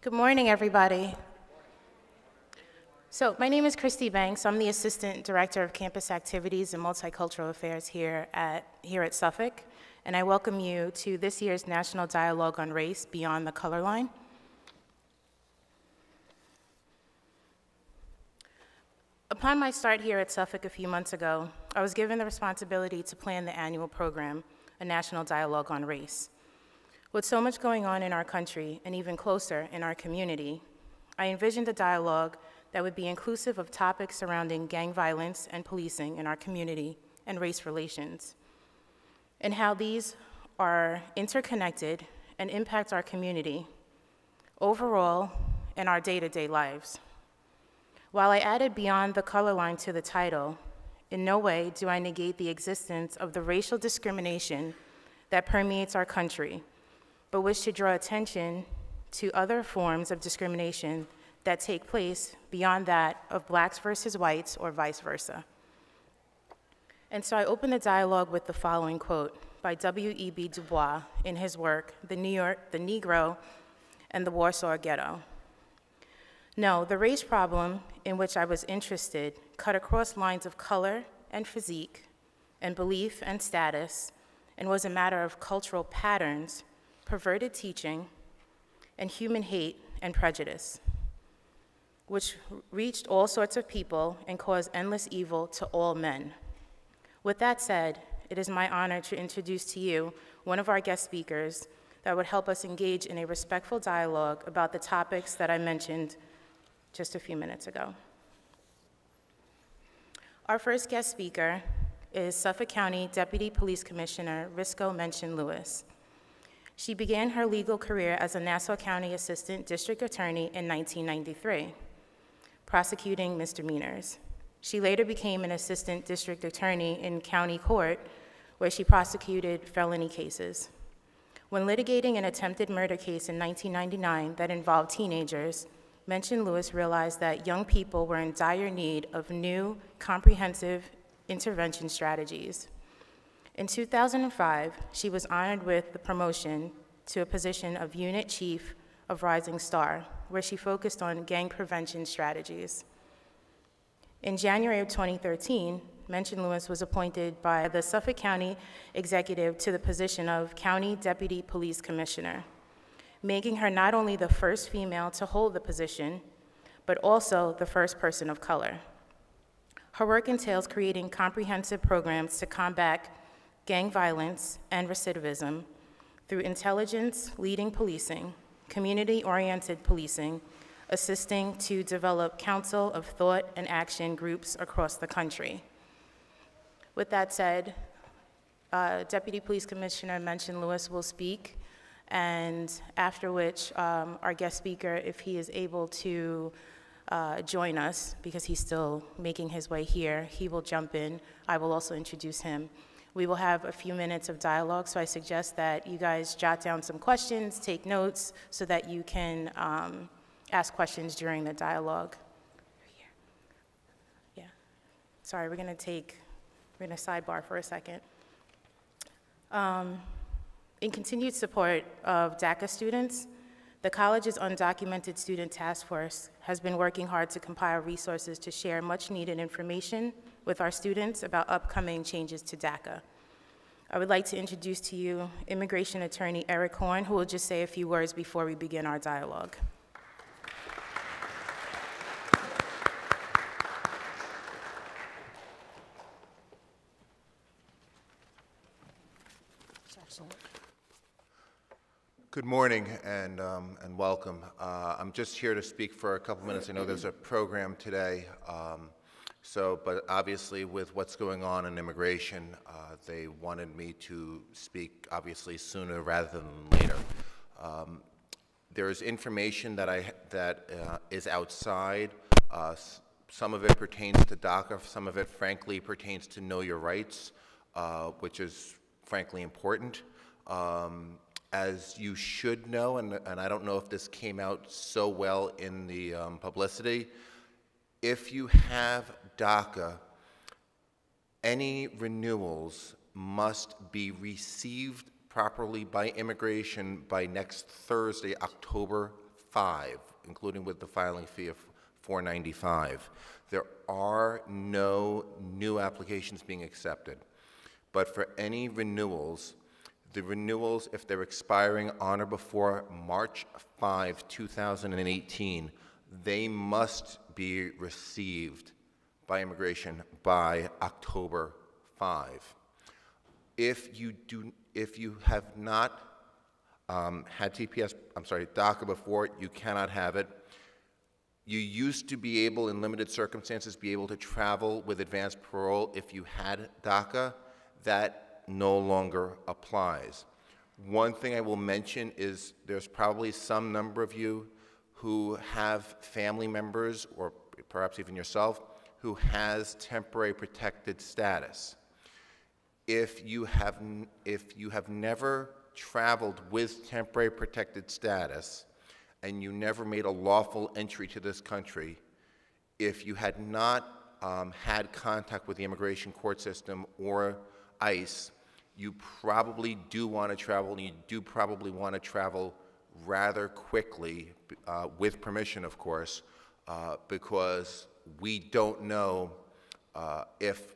Good morning, everybody. So my name is Christy Banks. I'm the Assistant Director of Campus Activities and Multicultural Affairs here at Suffolk, and I welcome you to this year's National Dialogue on Race, Beyond the Color Line. Upon my start here at Suffolk a few months ago, I was given the responsibility to plan the annual program, a National Dialogue on Race. With so much going on in our country, and even closer in our community, I envisioned a dialogue that would be inclusive of topics surrounding gang violence and policing in our community and race relations, and how these are interconnected and impact our community overall in our day-to-day lives. While I added Beyond the Color Line to the title, in no way do I negate the existence of the racial discrimination that permeates our country, but wish to draw attention to other forms of discrimination that take place beyond that of blacks versus whites or vice versa. And so I open the dialogue with the following quote by W.E.B. Du Bois in his work, The Negro and the Warsaw Ghetto. No, the race problem in which I was interested cut across lines of color and physique and belief and status, and was a matter of cultural patterns, perverted teaching, and human hate and prejudice, which reached all sorts of people and caused endless evil to all men. With that said, it is my honor to introduce to you one of our guest speakers that would help us engage in a respectful dialogue about the topics that I mentioned just a few minutes ago. Our first guest speaker is Suffolk County Deputy Police Commissioner Risco Menchin-Lewis. She began her legal career as a Nassau County Assistant District Attorney in 1993, prosecuting misdemeanors. She later became an Assistant District Attorney in County Court, where she prosecuted felony cases. When litigating an attempted murder case in 1999 that involved teenagers, Menchin-Lewis realized that young people were in dire need of new, comprehensive intervention strategies. In 2005, she was honored with the promotion to a position of Unit Chief of Rising Star, where she focused on gang prevention strategies. In January of 2013, Menchin-Lewis was appointed by the Suffolk County Executive to the position of County Deputy Police Commissioner, making her not only the first female to hold the position, but also the first person of color. Her work entails creating comprehensive programs to combat gang violence and recidivism through intelligence, leading policing, community-oriented policing, assisting to develop council of thought and action groups across the country. With that said, Deputy Police Commissioner Menchin-Lewis will speak, and after which our guest speaker, if he is able to join us, because he's still making his way here, he will jump in. I will also introduce him. We will have a few minutes of dialogue, so I suggest that you guys jot down some questions, take notes, so that you can ask questions during the dialogue. Yeah. Sorry, we're gonna sidebar for a second. In continued support of DACA students, the college's Undocumented Student Task Force has been working hard to compile resources to share much needed information with our students about upcoming changes to DACA. I would like to introduce to you immigration attorney Eric Horn, who will just say a few words before we begin our dialogue. Good morning and welcome. I'm just here to speak for a couple minutes. I know there's a program today, but obviously with what's going on in immigration, they wanted me to speak obviously sooner rather than later. There is information that is outside. Some of it pertains to DACA, some of it frankly pertains to know your rights, which is frankly important. As you should know, and I don't know if this came out so well in the publicity, if you have DACA, any renewals must be received properly by immigration by next Thursday, October 5, including with the filing fee of $4.95. There are no new applications being accepted. But for any renewals, the renewals, if they're expiring on or before March 5, 2018, they must be received by immigration by October 5. If you have not had DACA before, you cannot have it. You used to be able, in limited circumstances, be able to travel with advanced parole if you had DACA. That no longer applies. One thing I will mention is there's probably some number of you who have family members, or perhaps even yourself, who has temporary protected status. If you have never traveled with temporary protected status and you never made a lawful entry to this country, if you had not had contact with the immigration court system or ICE, you probably do want to travel, and you do probably want to travel rather quickly, with permission, of course, because we don't know if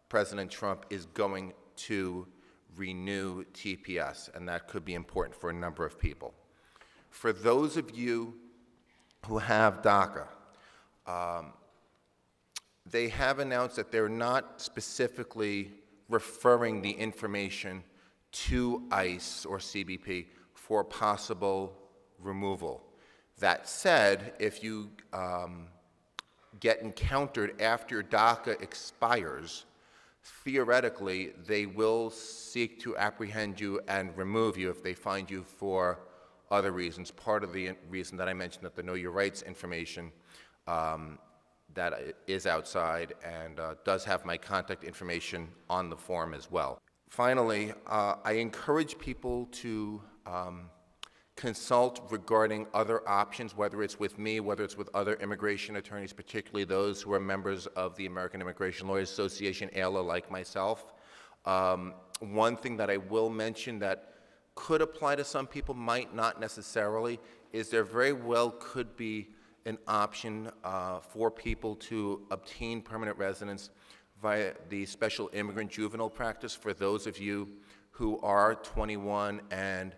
President Trump is going to renew TPS, and that could be important for a number of people. For those of you who have DACA, they have announced that they're not specifically referring the information to ICE or CBP for possible removal. That said, if you get encountered after your DACA expires, theoretically, they will seek to apprehend you and remove you if they find you for other reasons. Part of the reason that I mentioned that the Know Your Rights information that is outside and does have my contact information on the form as well. Finally, I encourage people to consult regarding other options, whether it's with me, whether it's with other immigration attorneys, particularly those who are members of the American Immigration Lawyers Association, AILA, like myself. One thing that I will mention that could apply to some people, might not necessarily, is there very well could be an option for people to obtain permanent residence via the special immigrant juvenile practice for those of you who are 21 and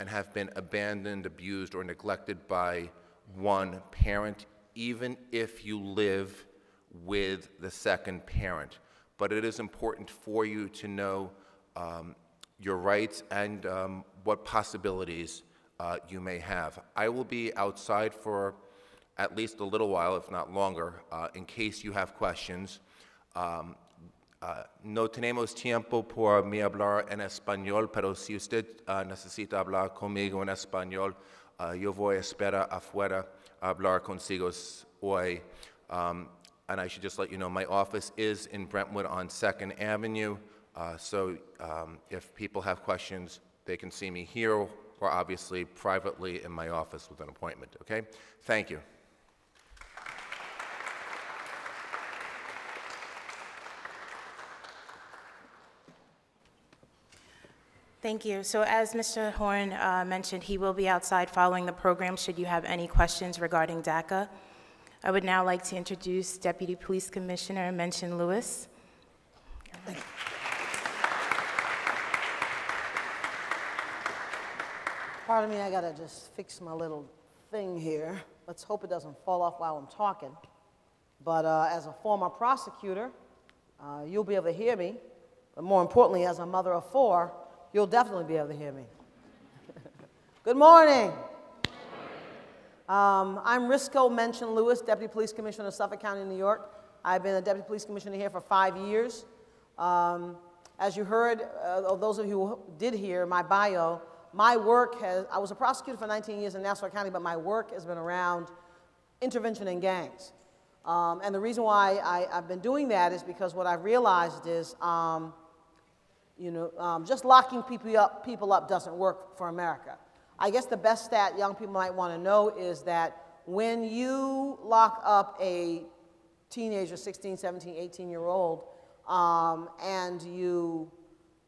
have been abandoned, abused, or neglected by one parent, even if you live with the second parent. But it is important for you to know your rights and what possibilities you may have. I will be outside for at least a little while, if not longer, in case you have questions. No tenemos tiempo por mí hablar en español, pero si usted necesita hablar conmigo en español, yo voy a esperar afuera hablar consigo hoy. And I should just let you know, my office is in Brentwood on 2nd Avenue, so if people have questions, they can see me here or obviously privately in my office with an appointment, okay? Thank you. Thank you. So as Mr. Horn mentioned, he will be outside following the program should you have any questions regarding DACA. I would now like to introduce Deputy Police Commissioner Mention Lewis. Pardon me, I gotta just fix my little thing here. Let's hope it doesn't fall off while I'm talking. But as a former prosecutor, you'll be able to hear me. But more importantly, as a mother of 4, you'll definitely be able to hear me. Good morning. I'm Risco Mention Lewis, Deputy Police Commissioner of Suffolk County, New York. I've been a Deputy Police Commissioner here for 5 years. As you heard, those of you who did hear my bio, my work I was a prosecutor for 19 years in Nassau County, but my work has been around intervention in gangs. And the reason why I've been doing that is because what I've realized is just locking people up doesn't work for America. I guess the best stat young people might want to know is that when you lock up a teenager, 16, 17, 18-year-old, and you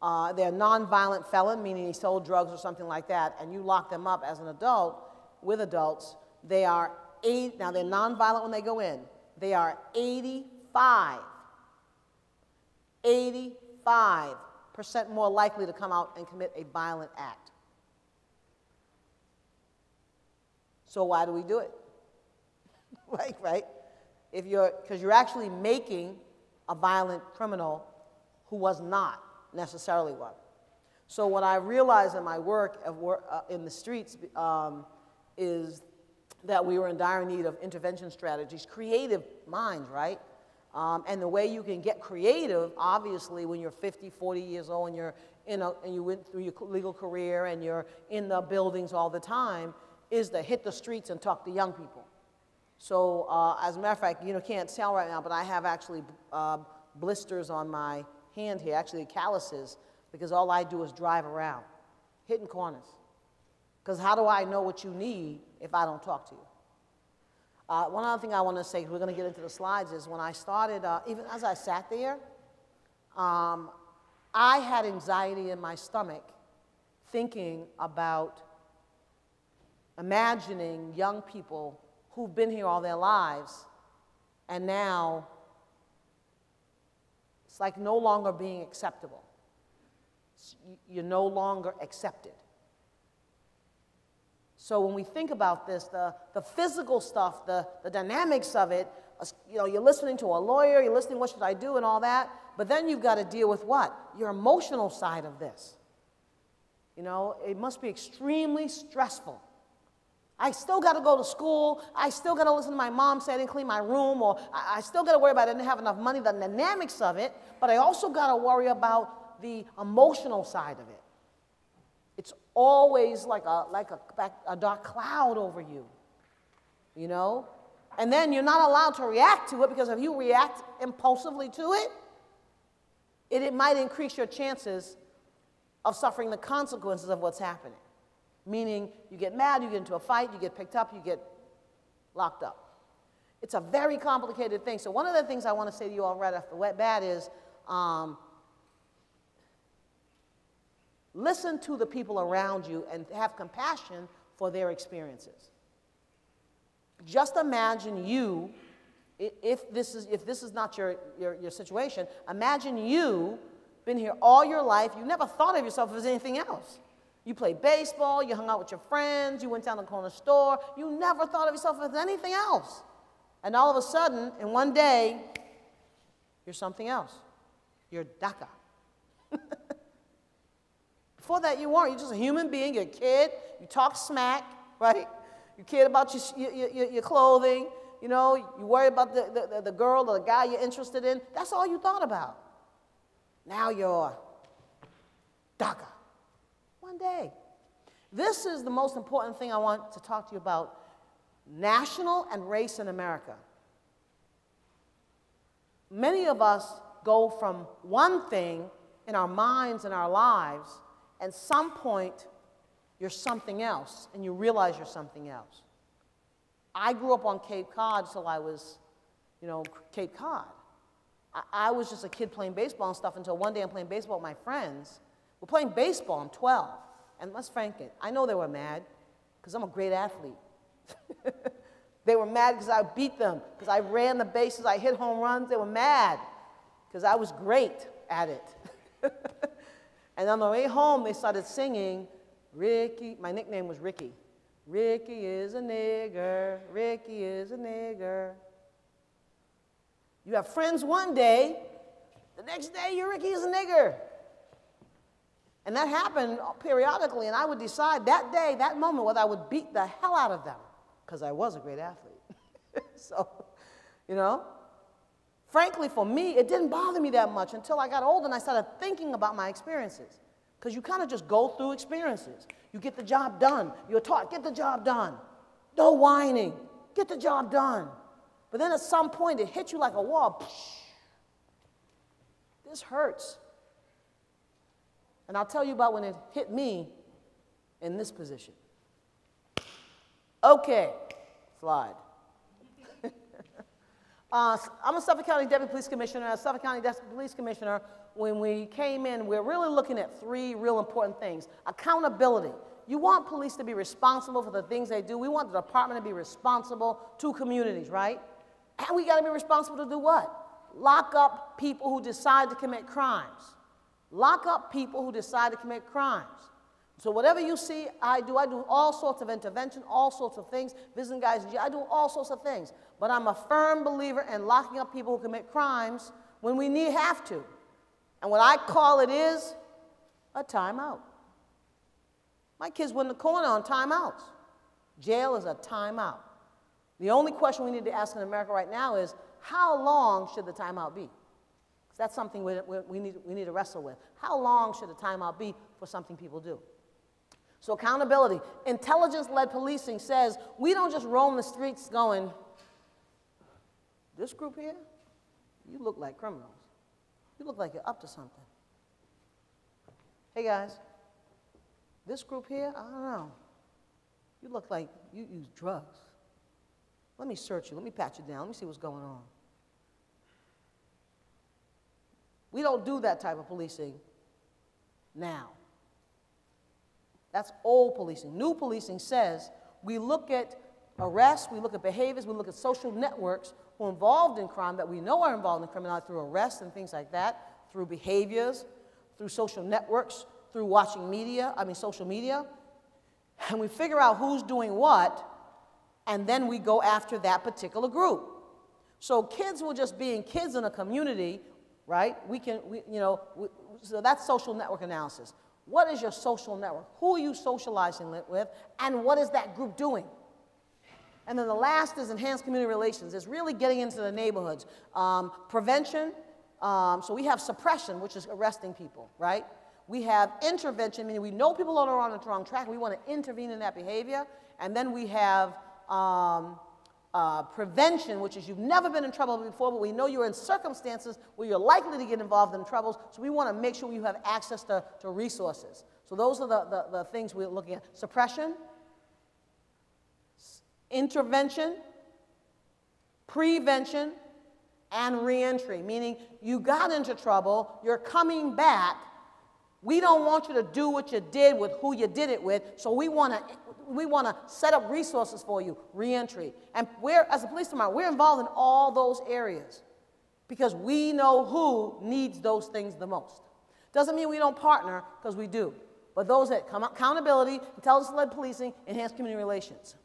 they're a nonviolent felon, meaning he sold drugs or something like that, and you lock them up as an adult with adults, they are now they're nonviolent when they go in. They are 85% more likely to come out and commit a violent act. So why do we do it? right? Because you're actually making a violent criminal who was not necessarily one. So what I realized in my work in the streets is that we were in dire need of intervention strategies, creative minds, right? And the way you can get creative, obviously, when you're 50, 40 years old and you went through your legal career and you're in the buildings all the time, is to hit the streets and talk to young people. So as a matter of fact, you can't tell right now, but I have actually blisters on my hand here, actually calluses, because all I do is drive around, hitting corners. Because how do I know what you need if I don't talk to you? One other thing I want to say, we're going to get into the slides, is when I started, even as I sat there, I had anxiety in my stomach thinking about imagining young people who've been here all their lives, and now it's like no longer being acceptable. You're no longer accepted. So when we think about this, the physical stuff, the dynamics of it, you're listening to a lawyer, you're listening, what should I do, and all that, but then you've got to deal with what? Your emotional side of this. It must be extremely stressful. I still got to go to school, I still got to listen to my mom say I didn't clean my room, or I still got to worry about I didn't have enough money, the dynamics of it, but I also got to worry about the emotional side of it. It's always like a dark cloud over you, And then you're not allowed to react to it, because if you react impulsively to it, it might increase your chances of suffering the consequences of what's happening. Meaning you get mad, you get into a fight, you get picked up, you get locked up. It's a very complicated thing. So one of the things I want to say to you all right off the bat is, listen to the people around you and have compassion for their experiences. Just imagine you, if this is not your situation, imagine you been here all your life, you never thought of yourself as anything else. You played baseball, you hung out with your friends, you went down to the corner store, you never thought of yourself as anything else. And all of a sudden, in one day, you're something else. You're DACA. Before that, you weren't. You're just a human being. You're a kid. You talk smack, right? You cared about your clothing. You worry about the girl or the guy you're interested in. That's all you thought about. Now you're DACA. One day. This is the most important thing I want to talk to you about, national and race in America. Many of us go from one thing in our minds and our lives, and some point you're something else, and you realize you're something else. I grew up on Cape Cod till I was, Cape Cod. I was just a kid playing baseball and stuff until one day I'm playing baseball with my friends. We're playing baseball, I'm 12. And let's frank it, I know they were mad because I'm a great athlete. They were mad because I beat them, because I ran the bases, I hit home runs. They were mad because I was great at it. And on the way home, they started singing, Ricky, my nickname was Ricky. Ricky is a nigger, Ricky is a nigger. You have friends one day, the next day, you're Ricky is a nigger. And that happened periodically, and I would decide that day, that moment, whether I would beat the hell out of them, because I was a great athlete. So, frankly, for me, it didn't bother me that much until I got older and I started thinking about my experiences. Because you kind of just go through experiences. You get the job done. You're taught, get the job done. No whining. Get the job done. But then at some point, it hits you like a wall. This hurts. And I'll tell you about when it hit me in this position. Okay, slide. I'm a Suffolk County Deputy Police Commissioner. As Suffolk County Deputy Police Commissioner, when we came in, we're really looking at three real important things. Accountability. You want police to be responsible for the things they do. We want the department to be responsible to communities, right? And we got to be responsible to do what? Lock up people who decide to commit crimes. Lock up people who decide to commit crimes. So whatever you see, I do all sorts of intervention, all sorts of things, visiting guys in jail, I do all sorts of things. But I'm a firm believer in locking up people who commit crimes when we have to. And what I call it is a timeout. My kids went in the corner on timeouts. Jail is a timeout. The only question we need to ask in America right now is, how long should the timeout be? Because that's something we need to wrestle with. How long should a timeout be for something people do? So accountability. Intelligence-led policing says we don't just roam the streets going, this group here, you look like criminals. You look like you're up to something. Hey guys, this group here, I don't know. You look like you use drugs. Let me search you. Let me pat you down. Let me see what's going on. We don't do that type of policing now. That's old policing. New policing says we look at arrests, we look at behaviors, we look at social networks who are involved in crime that we know are involved in criminality through arrests and things like that, through behaviors, through social networks, through watching social media, and we figure out who's doing what, and then we go after that particular group. So kids were just being kids in a community, right? So that's social network analysis. What is your social network? Who are you socializing with? And what is that group doing? And then the last is enhanced community relations. It's really getting into the neighborhoods. Prevention, so we have suppression, which is arresting people, right? We have intervention, meaning we know people are on the wrong track. We want to intervene in that behavior. And then we have prevention, which is you've never been in trouble before, but we know you're in circumstances where you're likely to get involved in troubles, so we want to make sure you have access to resources. So those are the things we're looking at. Suppression, intervention, prevention, and reentry, meaning you got into trouble, you're coming back, we don't want you to do what you did with who you did it with, so we want to set up resources for you, reentry. And as a police department, we're involved in all those areas because we know who needs those things the most. Doesn't mean we don't partner, because we do. But those that come accountability, intelligence-led policing, enhanced community relations.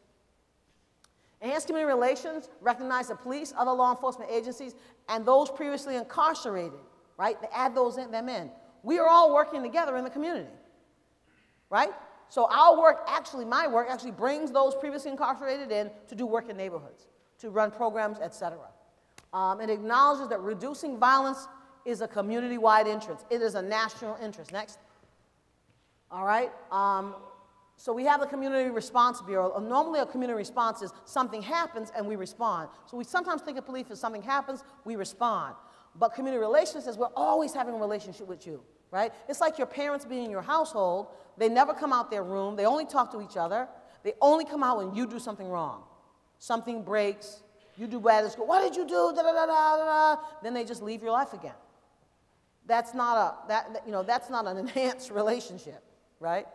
Enhanced community relations recognize the police, other law enforcement agencies, and those previously incarcerated, right? They add them in. We are all working together in the community, right? So our work, my work actually brings those previously incarcerated in to do work in neighborhoods, to run programs, et cetera. It acknowledges that reducing violence is a community-wide interest. It is a national interest. Next. All right. So we have the Community Response Bureau. Normally a community response is something happens and we respond. So we sometimes think of police as something happens, we respond. But community relations says we're always having a relationship with you, right? It's like your parents being in your household. They never come out their room. They only talk to each other. They only come out when you do something wrong. Something breaks. You do bad at school. What did you do? Da, da, da, da, da. Then they just leave your life again. That's not that's not an enhanced relationship, right?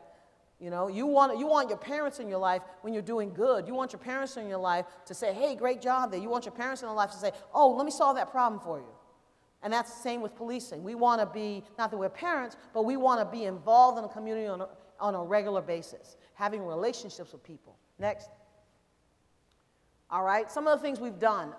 You know, you want your parents in your life when you're doing good. You want your parents in your life to say, hey, great job there. You want your parents in your life to say, oh, let me solve that problem for you. And that's the same with policing. We want to be, not that we're parents, but we want to be involved in the community on a regular basis, having relationships with people. Next. All right, some of the things we've done.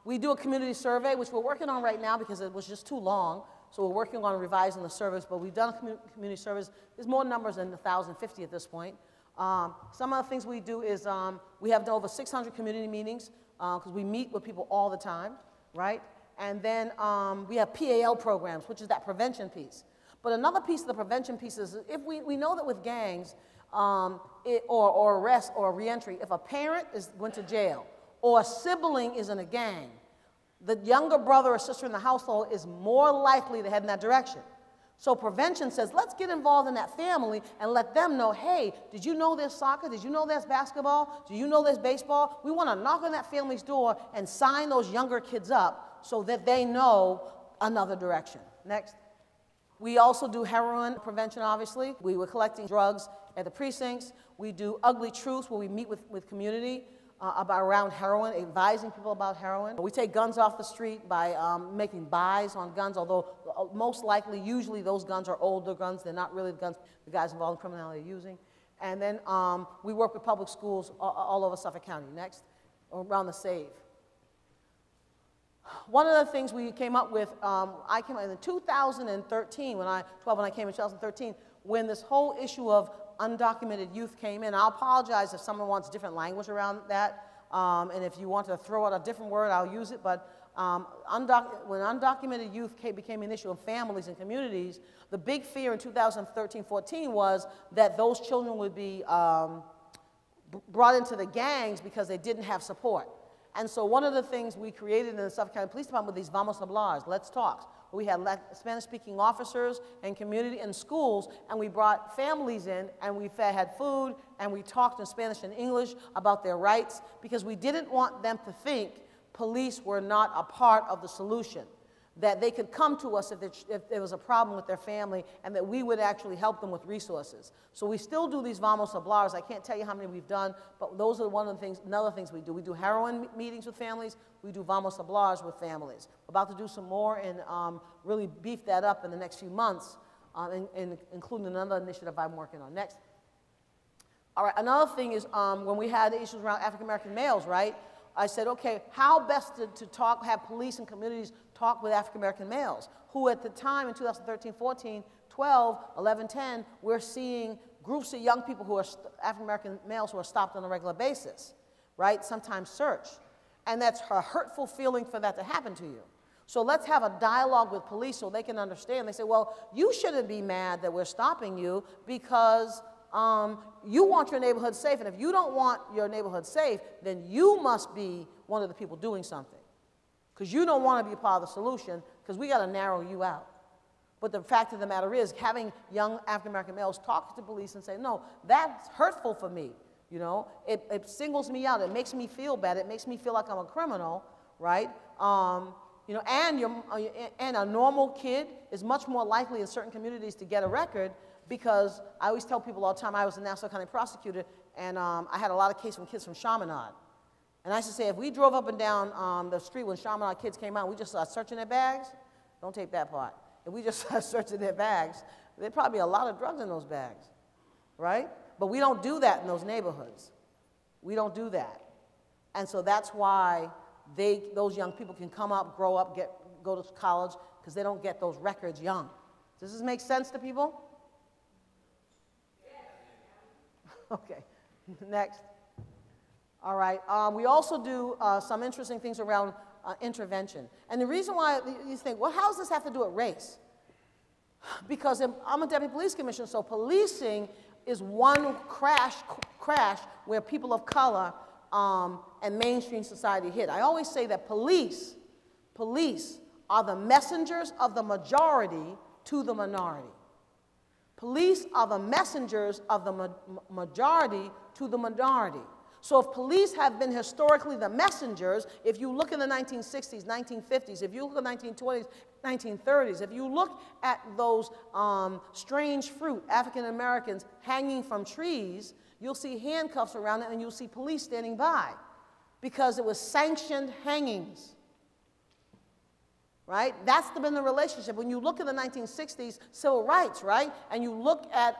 We do a community survey, which we're working on right now because it was just too long. So we're working on revising the service, but we've done a community service. There's more numbers than 1,050 at this point. Some of the things we do is we have over 600 community meetings because we meet with people all the time, right? And then we have PAL programs, which is that prevention piece. But another piece of the prevention piece is if we know that with gangs or arrest or reentry, if a parent went to jail or a sibling is in a gang, the younger brother or sister in the household is more likely to head in that direction. So prevention says, let's get involved in that family and let them know, hey, did you know there's soccer? Did you know there's basketball? Do you know there's baseball? We want to knock on that family's door and sign those younger kids up so that they know another direction. Next. We also do heroin prevention, obviously. We were collecting drugs at the precincts. We do ugly truths where we meet with community around heroin, advising people about heroin. We take guns off the street by making buys on guns, although most likely, usually those guns are older guns. They're not really the guns the guys involved in criminality are using. And then we work with public schools all over Suffolk County. Next, around the SAVE. One of the things we came up with, I came up in 2013, when I came in 2013, when this whole issue of undocumented youth came in. I'll apologize if someone wants different language around that, and if you want to throw out a different word, I'll use it, but when undocumented youth became an issue in families and communities, the big fear in 2013-14 was that those children would be brought into the gangs because they didn't have support. And so one of the things we created in the Suffolk County Police Department were these Vamos a Hablar, Let's Talks. We had Spanish-speaking officers and community and schools, and we brought families in, and we had food, and we talked in Spanish and English about their rights, because we didn't want them to think police were not a part of the solution, that they could come to us if there was a problem with their family, and that we would actually help them with resources. So we still do these Vamos a Hablar. I can't tell you how many we've done, but those are one of the things, another things we do. We do heroin meetings with families. We do Vamos a Hablar with families. We're about to do some more and really beef that up in the next few months, including another initiative I'm working on. Next. All right, another thing is when we had issues around African-American males, right? I said, okay, how best to have police and communities talk with African-American males, who at the time in 2013, 14, 12, 11, 10, we're seeing groups of young people who are African-American males who are stopped on a regular basis, right? Sometimes searched. And that's a hurtful feeling for that to happen to you. So let's have a dialogue with police so they can understand. They say, well, you shouldn't be mad that we're stopping you because you want your neighborhood safe, and if you don't want your neighborhood safe, then you must be one of the people doing something, because you don't want to be a part of the solution, because we got to narrow you out. But the fact of the matter is, having young African-American males talk to police and say, no, that's hurtful for me, you know, it singles me out, it makes me feel bad, it makes me feel like I'm a criminal, right? You know, and a normal kid is much more likely in certain communities to get a record, because I always tell people all the time, I was a Nassau County prosecutor, and I had a lot of cases from kids from Chaminade. And I used to say, if we drove up and down the street when Chaminade kids came out, we just started searching their bags, don't take that part. If we just started searching their bags, there'd probably be a lot of drugs in those bags, right? But we don't do that in those neighborhoods. We don't do that. And so that's why those young people can come up, grow up, go to college, because they don't get those records young. Does this make sense to people? Okay, next. All right, we also do some interesting things around intervention. And the reason why you think, well, how does this have to do with race? Because I'm a deputy police commissioner, so policing is one crash where people of color and mainstream society hit. I always say that police are the messengers of the majority to the minority. Police are the messengers of the majority to the minority. So if police have been historically the messengers, if you look in the 1960s, 1950s, if you look at the 1920s, 1930s, if you look at those strange fruit, African Americans hanging from trees, you'll see handcuffs around it and you'll see police standing by, because it was sanctioned hangings. Right? That's been the relationship. When you look at the 1960s civil rights, right, and you look at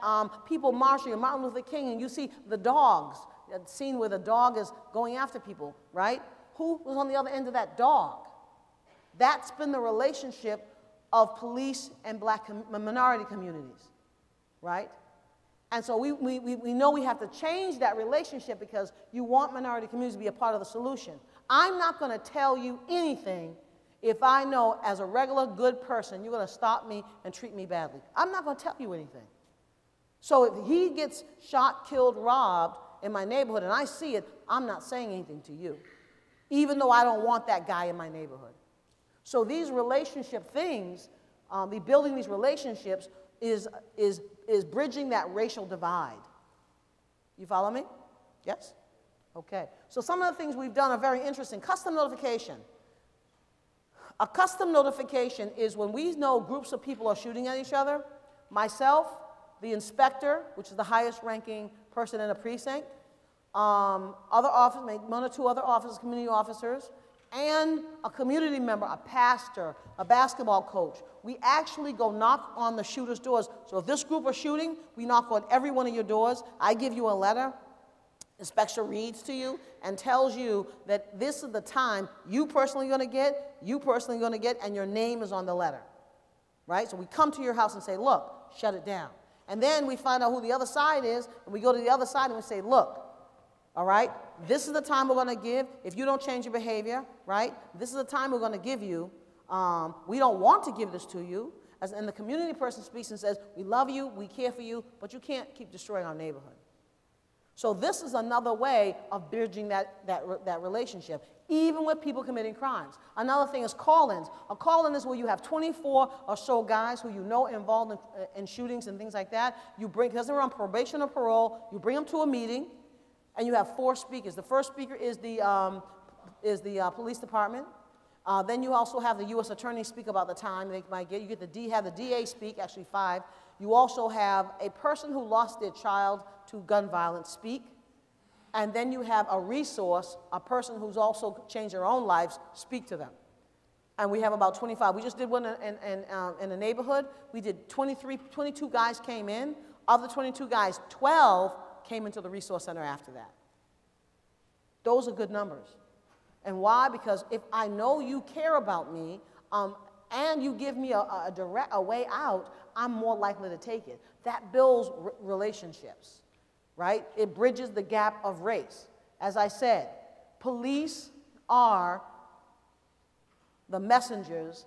people marching, and Martin Luther King, and you see the dogs, that scene where the dog is going after people, right? Who was on the other end of that dog? That's been the relationship of police and black minority communities, right? And so we know we have to change that relationship, because you want minority communities to be a part of the solution. I'm not going to tell you anything if I know as a regular good person you're going to stop me and treat me badly. I'm not going to tell you anything. So if he gets shot, killed, robbed in my neighborhood and I see it, I'm not saying anything to you, even though I don't want that guy in my neighborhood. So these relationship things building these relationships is bridging that racial divide. You follow me? Yes? Okay. So some of the things we've done are very interesting. Custom notification. A custom notification is when we know groups of people are shooting at each other, myself, the inspector, which is the highest ranking person in a precinct, other officers, maybe 1 or 2 other officers, community officers, and a community member, a pastor, a basketball coach. We actually go knock on the shooter's doors. So if this group are shooting, we knock on every one of your doors. I give you a letter. Inspector reads to you and tells you that this is the time you personally going to get, and your name is on the letter, right? So we come to your house and say, look, shut it down. And then we find out who the other side is, and we go to the other side and we say, look, all right, this is the time we're going to give. If you don't change your behavior, right, this is the time we're going to give you. We don't want to give this to you. And the community person speaks and says, we love you, we care for you, but you can't keep destroying our neighborhood. So this is another way of bridging that relationship, even with people committing crimes. Another thing is call-ins. A call-in is where you have 24 or so guys who you know are involved in shootings and things like that. You bring, because they're on probation or parole, you bring them to a meeting, and you have 4 speakers. The first speaker is the police department. Then you also have the U.S. attorney speak about the time they might get. You get have the DA speak, actually 5. You also have a person who lost their child to gun violence speak. And then you have a resource, a person who's also changed their own lives, speak to them. And we have about 25. We just did one in a neighborhood. We did 22 guys came in. Of the 22 guys, 12 came into the resource center after that. Those are good numbers. And why? Because if I know you care about me and you give me a way out, I'm more likely to take it. That builds relationships, right? It bridges the gap of race. As I said, police are the messengers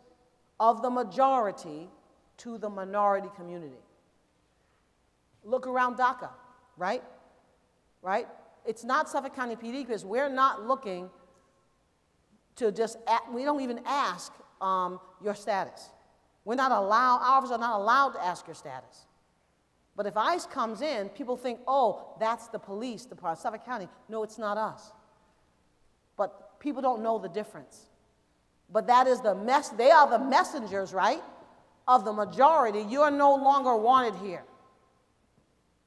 of the majority to the minority community. Look around DACA, right? Right? It's not Suffolk County PD because we're not looking to we don't even ask your status. We're not allowed, our officers are not allowed to ask your status. But if ICE comes in, people think, oh, that's the police department, Suffolk County. No, it's not us. But people don't know the difference. But that is they are the messengers, right, of the majority. You are no longer wanted here.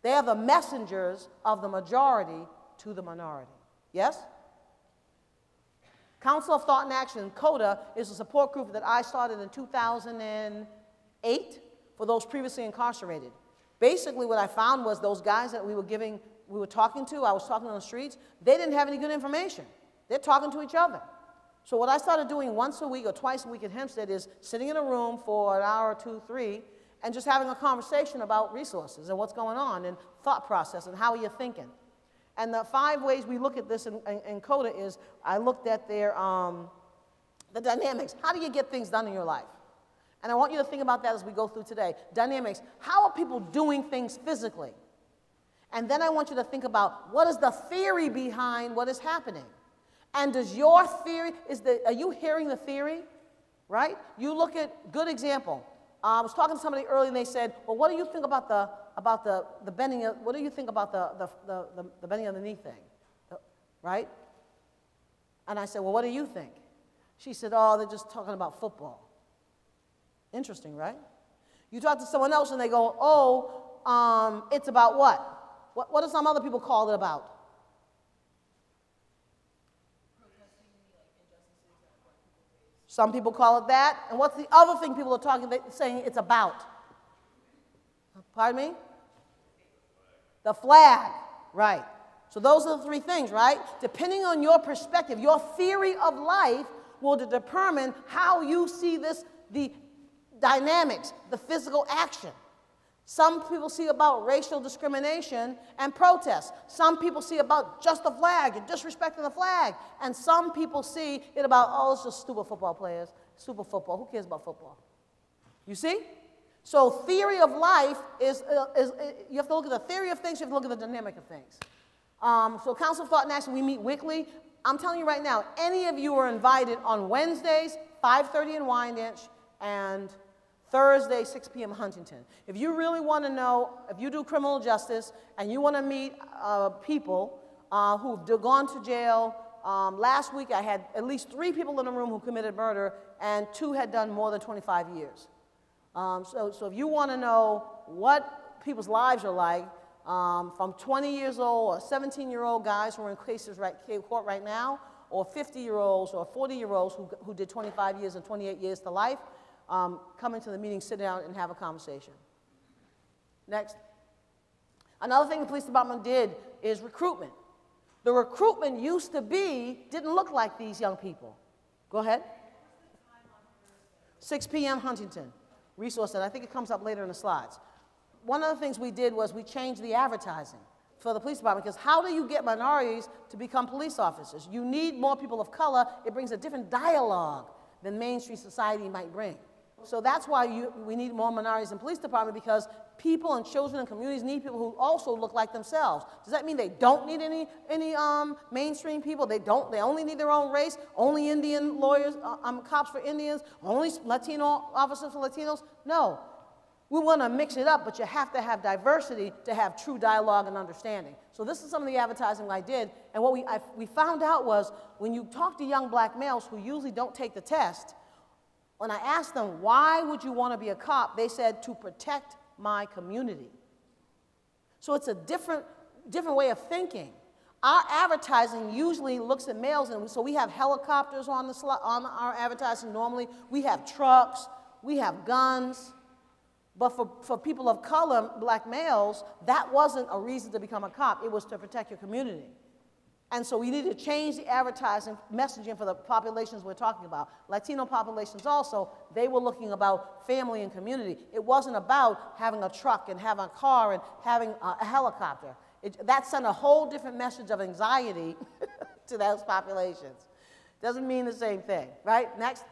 They are the messengers of the majority to the minority. Yes? Council of Thought and Action, CODA, is a support group that I started in 2008 for those previously incarcerated. Basically, what I found was those guys that we were talking to, I was talking on the streets, they didn't have any good information. They're talking to each other. So what I started doing once a week or twice a week at Hempstead is sitting in a room for an hour, 2, 3, and just having a conversation about resources and what's going on and thought process and how you're thinking. And the 5 ways we look at this in CODA is I looked at their, the dynamics. How do you get things done in your life? And I want you to think about that as we go through today. Dynamics. How are people doing things physically? And then I want you to think about what is the theory behind what is happening? And does your theory, are you hearing the theory? Right? You look at, good example. I was talking to somebody earlier and they said, well, what do you think about the bending, what do you think about the bending of the knee thing? Right? And I said, well, what do you think? She said, oh, they're just talking about football. Interesting, right? You talk to someone else and they go, oh, it's about what? What do some other people call it about? Some people call it that. And what's the other thing people are saying it's about? Pardon me? The flag, right. So those are the 3 things, right? Depending on your perspective, your theory of life will determine how you see the dynamics, the physical action. Some people see about racial discrimination and protest. Some people see about just the flag and disrespecting the flag. And some people see it about, oh, it's just stupid football players, stupid football. Who cares about football? You see? So theory of life is you have to look at the theory of things, you have to look at the dynamic of things. So Council of Thought and Action, we meet weekly. I'm telling you right now, any of you are invited on Wednesdays, 5:30 in Wyandanch, and Thursday, 6 p.m. Huntington. If you really want to know, if you do criminal justice and you want to meet people who've gone to jail, last week I had at least 3 people in the room who committed murder, and 2 had done more than 25 years. So if you want to know what people's lives are like, from 20 years old or 17-year-old guys who are in cases court right now, or 50-year-olds or 40-year-olds who did 25 years and 28 years to life, come into the meeting, sit down, and have a conversation. Next. Another thing the police department did is recruitment. The recruitment didn't look like these young people. Go ahead. 6 p.m. Huntington. Resource Center. I think it comes up later in the slides. One of the things we did was we changed the advertising for the police department, because how do you get minorities to become police officers? You need more people of color. It brings a different dialogue than mainstream society might bring. So that's why we need more minorities in the police department, because people and children and communities need people who also look like themselves. Does that mean they don't need any mainstream people? They only need their own race? Only Indian lawyers, cops for Indians? Only Latino officers for Latinos? No. We want to mix it up, but you have to have diversity to have true dialogue and understanding. So this is some of the advertising I did, and what we found out was when you talk to young black males who usually don't take the test, when I asked them, why would you want to be a cop, they said, to protect my community. So it's a different way of thinking. Our advertising usually looks at males, and so we have helicopters on our advertising normally. We have trucks. We have guns. But for people of color, black males, that wasn't a reason to become a cop. It was to protect your community. And so we need to change the advertising messaging for the populations we're talking about. Latino populations also, they were looking about family and community. It wasn't about having a truck and having a car and having a helicopter. That sent a whole different message of anxiety to those populations. Doesn't mean the same thing, right? Next.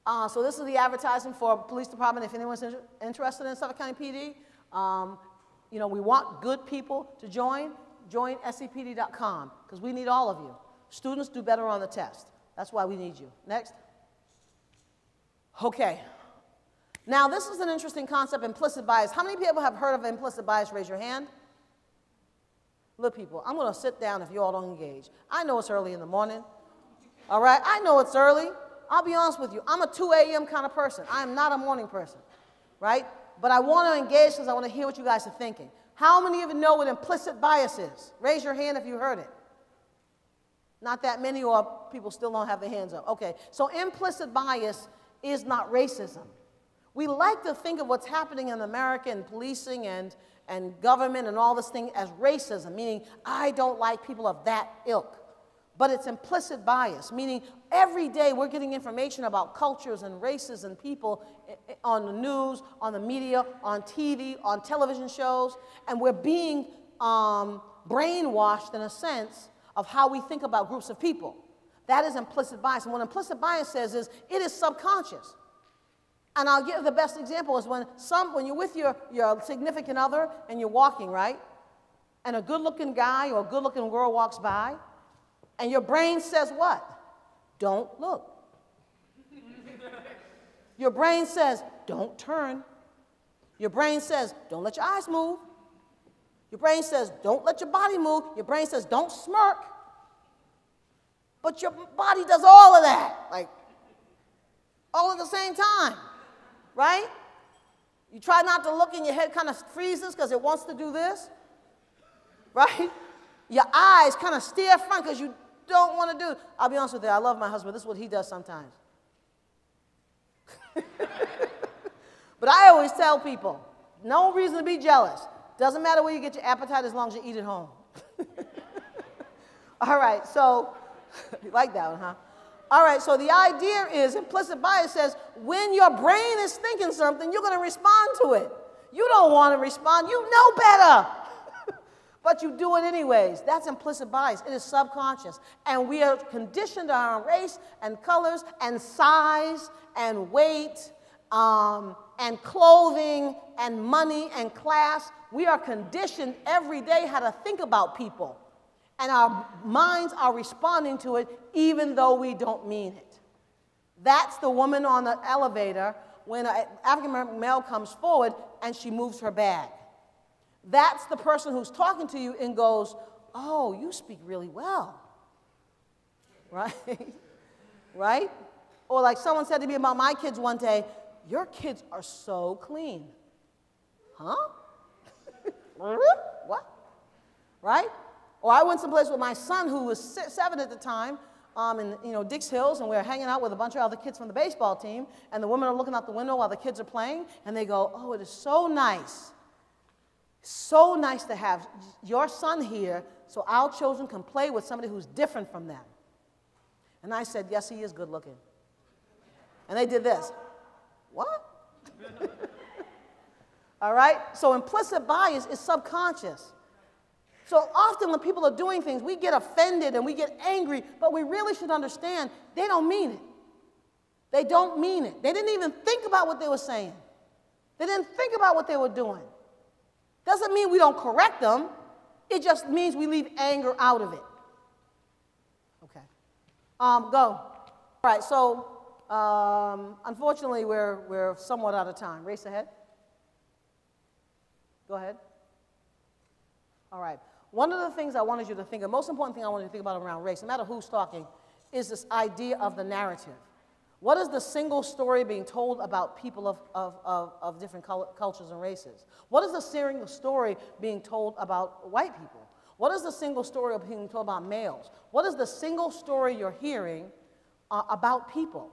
So this is the advertising for police department if anyone's interested in Suffolk County PD. We want good people to join. Join scpd.com, because we need all of you. Students do better on the test. That's why we need you. Next. Okay. Now, this is an interesting concept, implicit bias. How many people have heard of implicit bias? Raise your hand. Look, people, I'm going to sit down if you all don't engage. I know it's early in the morning. All right? I know it's early. I'll be honest with you. I'm a 2 a.m. kind of person. I am not a morning person, right? But I want to engage because I want to hear what you guys are thinking. How many of you know what implicit bias is? Raise your hand if you heard it. Not that many, or people still don't have their hands up. Okay, so implicit bias is not racism. We like to think of what's happening in America and policing and government and all this thing as racism, meaning I don't like people of that ilk. But it's implicit bias, meaning every day we're getting information about cultures and races and people on the news, on the media, on TV, on television shows, and we're being brainwashed in a sense of how we think about groups of people. That is implicit bias. And what implicit bias says is it is subconscious. And I'll give the best example is when you're with your significant other and you're walking, right? And a good-looking guy or a good-looking girl walks by, and your brain says what? Don't look. Your brain says, don't turn. Your brain says, don't let your eyes move. Your brain says, don't let your body move. Your brain says, don't smirk. But your body does all of that, like, all at the same time, right? You try not to look and your head kind of freezes because it wants to do this, right? Your eyes kind of stare front because you don't want to do. I'll be honest with you, I love my husband. This is what he does sometimes. But I always tell people, no reason to be jealous. Doesn't matter where you get your appetite as long as you eat at home. All right, so, you like that one, huh? All right, so the idea is implicit bias says when your brain is thinking something, you're going to respond to it. You don't want to respond. You know better. But you do it anyways. That's implicit bias. It is subconscious. And we are conditioned on our race and colors and size and weight and clothing and money and class. We are conditioned every day how to think about people. And our minds are responding to it even though we don't mean it. That's the woman on the elevator when an African-American male comes forward and she moves her bag. That's the person who's talking to you and goes, oh, you speak really well, right? Right? Or like someone said to me about my kids one day, your kids are so clean. Huh? What? Right? Or I went someplace with my son who was 7 at the time, in Dix Hills, and we were hanging out with a bunch of other kids from the baseball team, and the women are looking out the window while the kids are playing, and they go, oh, it is so nice to have your son here so our children can play with somebody who's different from them. And I said, yes, he is good looking. And they did this. What? All right? So implicit bias is subconscious. So often when people are doing things, we get offended and we get angry, but we really should understand they don't mean it. They don't mean it. They didn't even think about what they were saying. They didn't think about what they were doing. Doesn't mean we don't correct them. It just means we leave anger out of it. Okay. Go. All right, so unfortunately, we're somewhat out of time. Race ahead. Go ahead. All right. One of the things I wanted you to think of, most important thing I wanted you to think about around race, no matter who's talking, is this idea of the narrative. What is the single story being told about people of different cultures and races? What is the single story being told about white people? What is the single story being told about males? What is the single story you're hearing about people?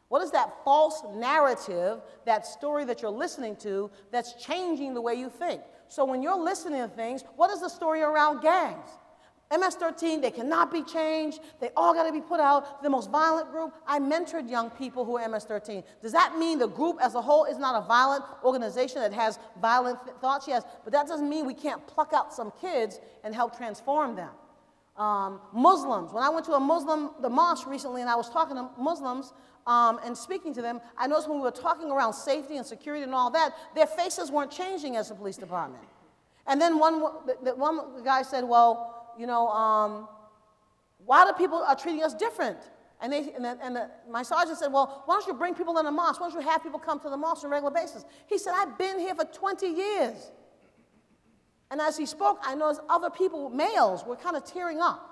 What is that false narrative, that story that you're listening to that's changing the way you think? So when you're listening to things, what is the story around gangs? MS-13, they cannot be changed. They all got to be put out. The most violent group. I mentored young people who are MS-13. Does that mean the group as a whole is not a violent organization that has violent thoughts? Yes, but that doesn't mean we can't pluck out some kids and help transform them. Muslims. When I went to the mosque recently, and I was talking to Muslims and speaking to them, I noticed when we were talking around safety and security and all that, their faces weren't changing as a police department. And then one guy said, well, why do people are treating us different? And my sergeant said, well, why don't you bring people in the mosque? Why don't you have people come to the mosque on a regular basis? He said, I've been here for 20 years. And as he spoke, I noticed other people, males, were kind of tearing up.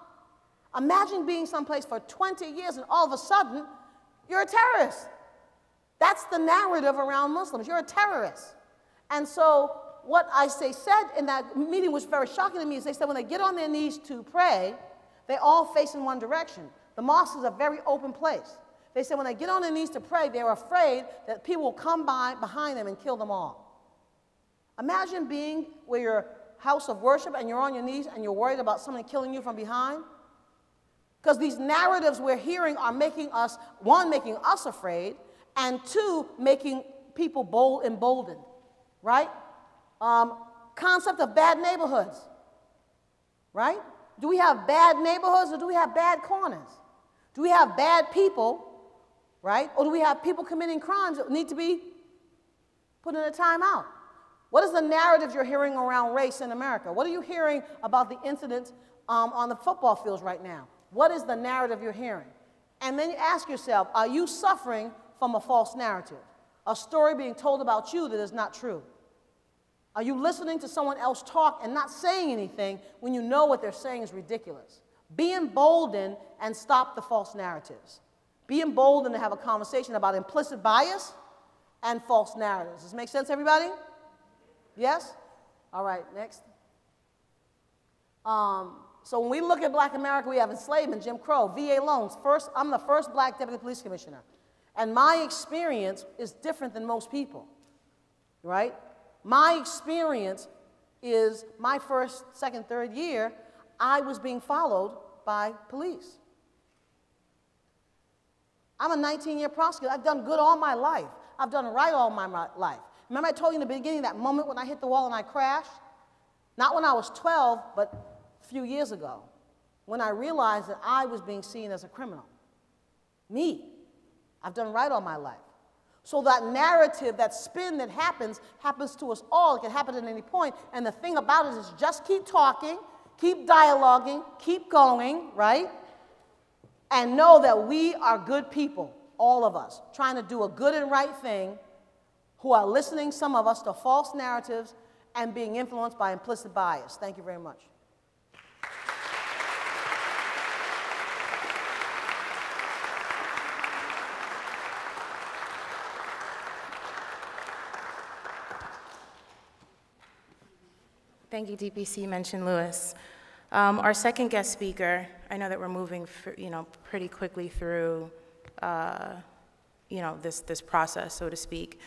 Imagine being someplace for 20 years and all of a sudden, you're a terrorist. That's the narrative around Muslims. You're a terrorist. And so what I said in that meeting was very shocking to me is they said when they get on their knees to pray, they all face in one direction. The mosque is a very open place. They said when they get on their knees to pray, they're afraid that people will come behind them and kill them all. Imagine being where your house of worship and you're on your knees and you're worried about somebody killing you from behind. Because these narratives we're hearing are making us, one, making us afraid, and two, making people emboldened, right? Concept of bad neighborhoods, right? Do we have bad neighborhoods or do we have bad corners? Do we have bad people, right? Or do we have people committing crimes that need to be put in a timeout? What is the narrative you're hearing around race in America? What are you hearing about the incidents on the football fields right now? What is the narrative you're hearing? And then you ask yourself, are you suffering from a false narrative? A story being told about you that is not true? Are you listening to someone else talk and not saying anything when you know what they're saying is ridiculous? Be emboldened and stop the false narratives. Be emboldened to have a conversation about implicit bias and false narratives. Does this make sense, everybody? Yes? All right, next. So when we look at Black America, we have enslavement, Jim Crow, VA loans. I'm the first Black deputy police commissioner. And my experience is different than most people, right? My experience is my first, second, third year, I was being followed by police. I'm a 19-year prosecutor. I've done good all my life. I've done right all my life. Remember I told you in the beginning that moment when I hit the wall and I crashed? Not when I was 12, but a few years ago, when I realized that I was being seen as a criminal. Me. I've done right all my life. So that narrative, that spin that happens to us all. It can happen at any point. And the thing about it is just keep talking, keep dialoguing, keep going, right? And know that we are good people, all of us, trying to do a good and right thing who are listening, some of us, to false narratives and being influenced by implicit bias. Thank you very much. Thank you, DPC Mention Lewis. Our second guest speaker, I know that we're moving, pretty quickly through, this process, so to speak.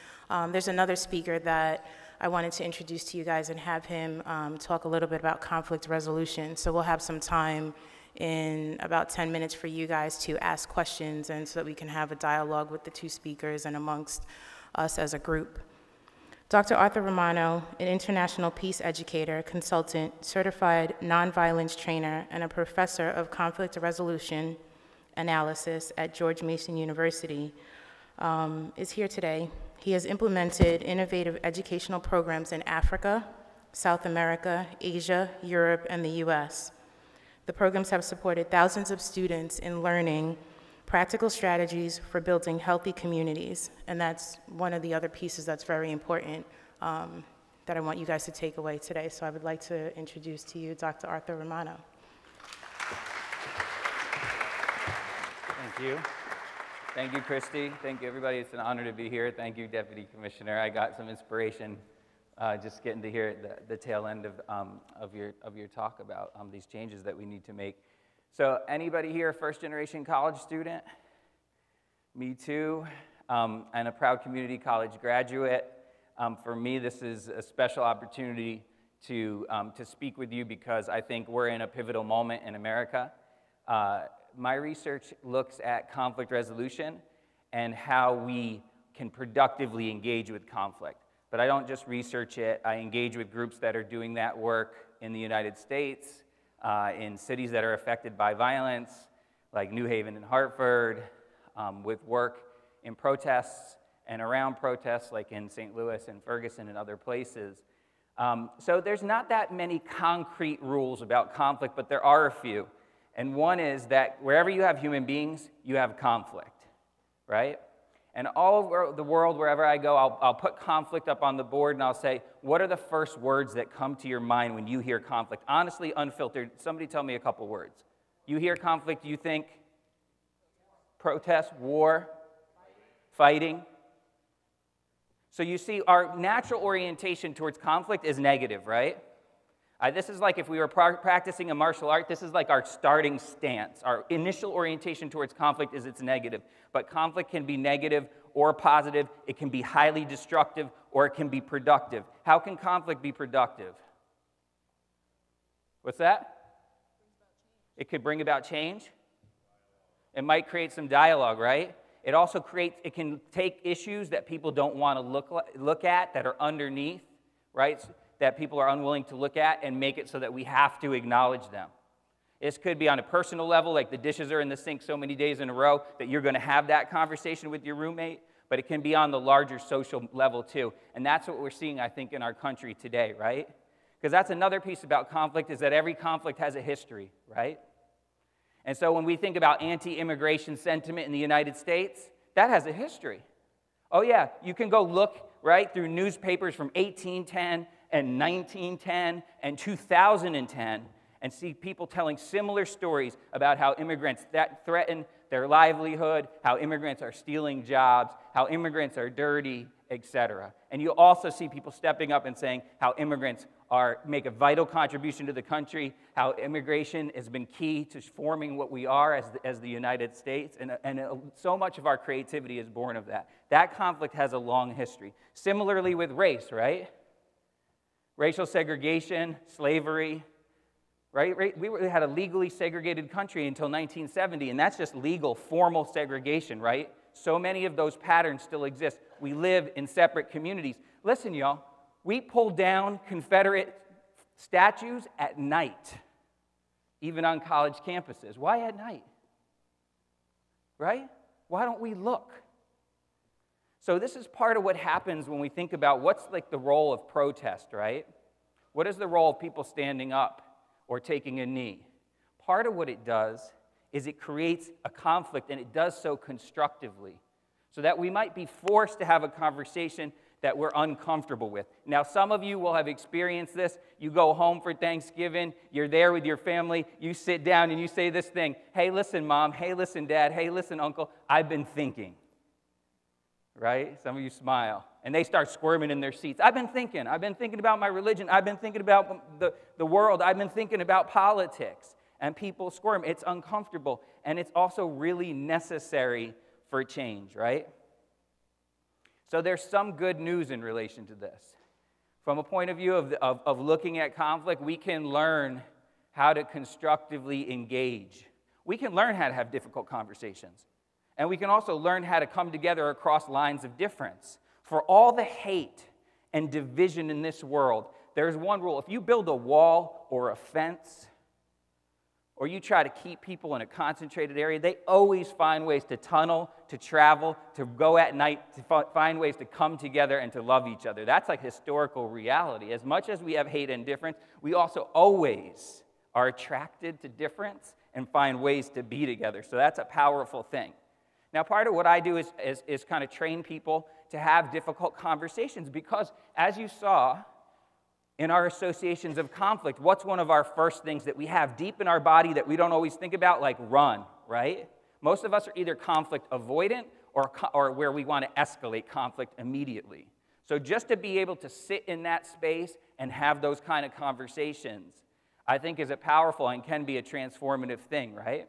There's another speaker that I wanted to introduce to you guys and have him talk a little bit about conflict resolution. So we'll have some time in about 10 minutes for you guys to ask questions and so that we can have a dialogue with the two speakers and amongst us as a group. Dr. Arthur Romano, an international peace educator, consultant, certified nonviolence trainer, and a professor of conflict resolution analysis at George Mason University, is here today. He has implemented innovative educational programs in Africa, South America, Asia, Europe, and the US. The programs have supported thousands of students in learning practical strategies for building healthy communities, and that's one of the other pieces that's very important that I want you guys to take away today. So I would like to introduce to you Dr. Arthur Romano. Thank you. Thank you, Christy. Thank you, everybody. It's an honor to be here. Thank you, Deputy Commissioner. I got some inspiration just getting to hear the tail end of your talk about these changes that we need to make. So anybody here a first-generation college student? Me too, and a proud community college graduate. For me, this is a special opportunity to speak with you because I think we're in a pivotal moment in America. My research looks at conflict resolution and how we can productively engage with conflict. But I don't just research it, I engage with groups that are doing that work in the United States, in cities that are affected by violence, like New Haven and Hartford, with work in protests and around protests, like in St. Louis and Ferguson and other places. So there's not that many concrete rules about conflict, but there are a few. And one is that wherever you have human beings, you have conflict, right? And all over the world, wherever I go, I'll put conflict up on the board and I'll say, what are the first words that come to your mind when you hear conflict? Honestly, unfiltered. Somebody tell me a couple words. You hear conflict, you think protest, war, fighting. So you see, our natural orientation towards conflict is negative, right? This is like if we were practicing a martial art, this is like our starting stance. Our initial orientation towards conflict is it's negative. But conflict can be negative or positive. It can be highly destructive or it can be productive. How can conflict be productive? What's that? It could bring about change. It might create some dialogue, right? It also it can take issues that people don't want to look at, that are underneath, right? That people are unwilling to look at and make it so that we have to acknowledge them. This could be on a personal level, like the dishes are in the sink so many days in a row that you're going to have that conversation with your roommate, but it can be on the larger social level too. And that's what we're seeing, I think, in our country today, right? Because that's another piece about conflict, is that every conflict has a history, right? And so when we think about anti-immigration sentiment in the United States, that has a history. Oh yeah, you can go look, right, through newspapers from 1810 and 1910 and 2010 and see people telling similar stories about how immigrants that threaten their livelihood, how immigrants are stealing jobs, how immigrants are dirty, etc. And you also see people stepping up and saying how immigrants make a vital contribution to the country, how immigration has been key to forming what we are as the United States, and so much of our creativity is born of that. That conflict has a long history. Similarly with race, right? Racial segregation, slavery, right? We had a legally segregated country until 1970, and that's just legal, formal segregation, right? So many of those patterns still exist. We live in separate communities. Listen, y'all, we pull down Confederate statues at night, even on college campuses. Why at night? Right? Why don't we look? So this is part of what happens when we think about what's like the role of protest, right? What is the role of people standing up or taking a knee? Part of what it does is it creates a conflict, and it does so constructively. so that we might be forced to have a conversation that we're uncomfortable with. Now, some of you will have experienced this. You go home for Thanksgiving, you're there with your family, you sit down and you say this thing, hey, listen, Mom, hey, listen, Dad, hey, listen, Uncle, I've been thinking. Right? Some of you smile. And they start squirming in their seats. I've been thinking about my religion. I've been thinking about the world. I've been thinking about politics. And people squirm. It's uncomfortable. And it's also really necessary for change, right? So there's some good news in relation to this. From a point of view of looking at conflict, we can learn how to constructively engage. We can learn how to have difficult conversations. And we can also learn how to come together across lines of difference. For all the hate and division in this world, there's one rule. If you build a wall or a fence, or you try to keep people in a concentrated area, they always find ways to tunnel, to travel, to go at night, to find ways to come together and to love each other. That's like historical reality. As much as we have hate and difference, we also always are attracted to difference and find ways to be together. So that's a powerful thing. Now, part of what I do is kind of train people to have difficult conversations because, as you saw in our associations of conflict, what's one of our first things that we have deep in our body that we don't always think about? Like run, right? Most of us are either conflict avoidant or where we want to escalate conflict immediately. So just to be able to sit in that space and have those kind of conversations, I think is a powerful and can be a transformative thing, right?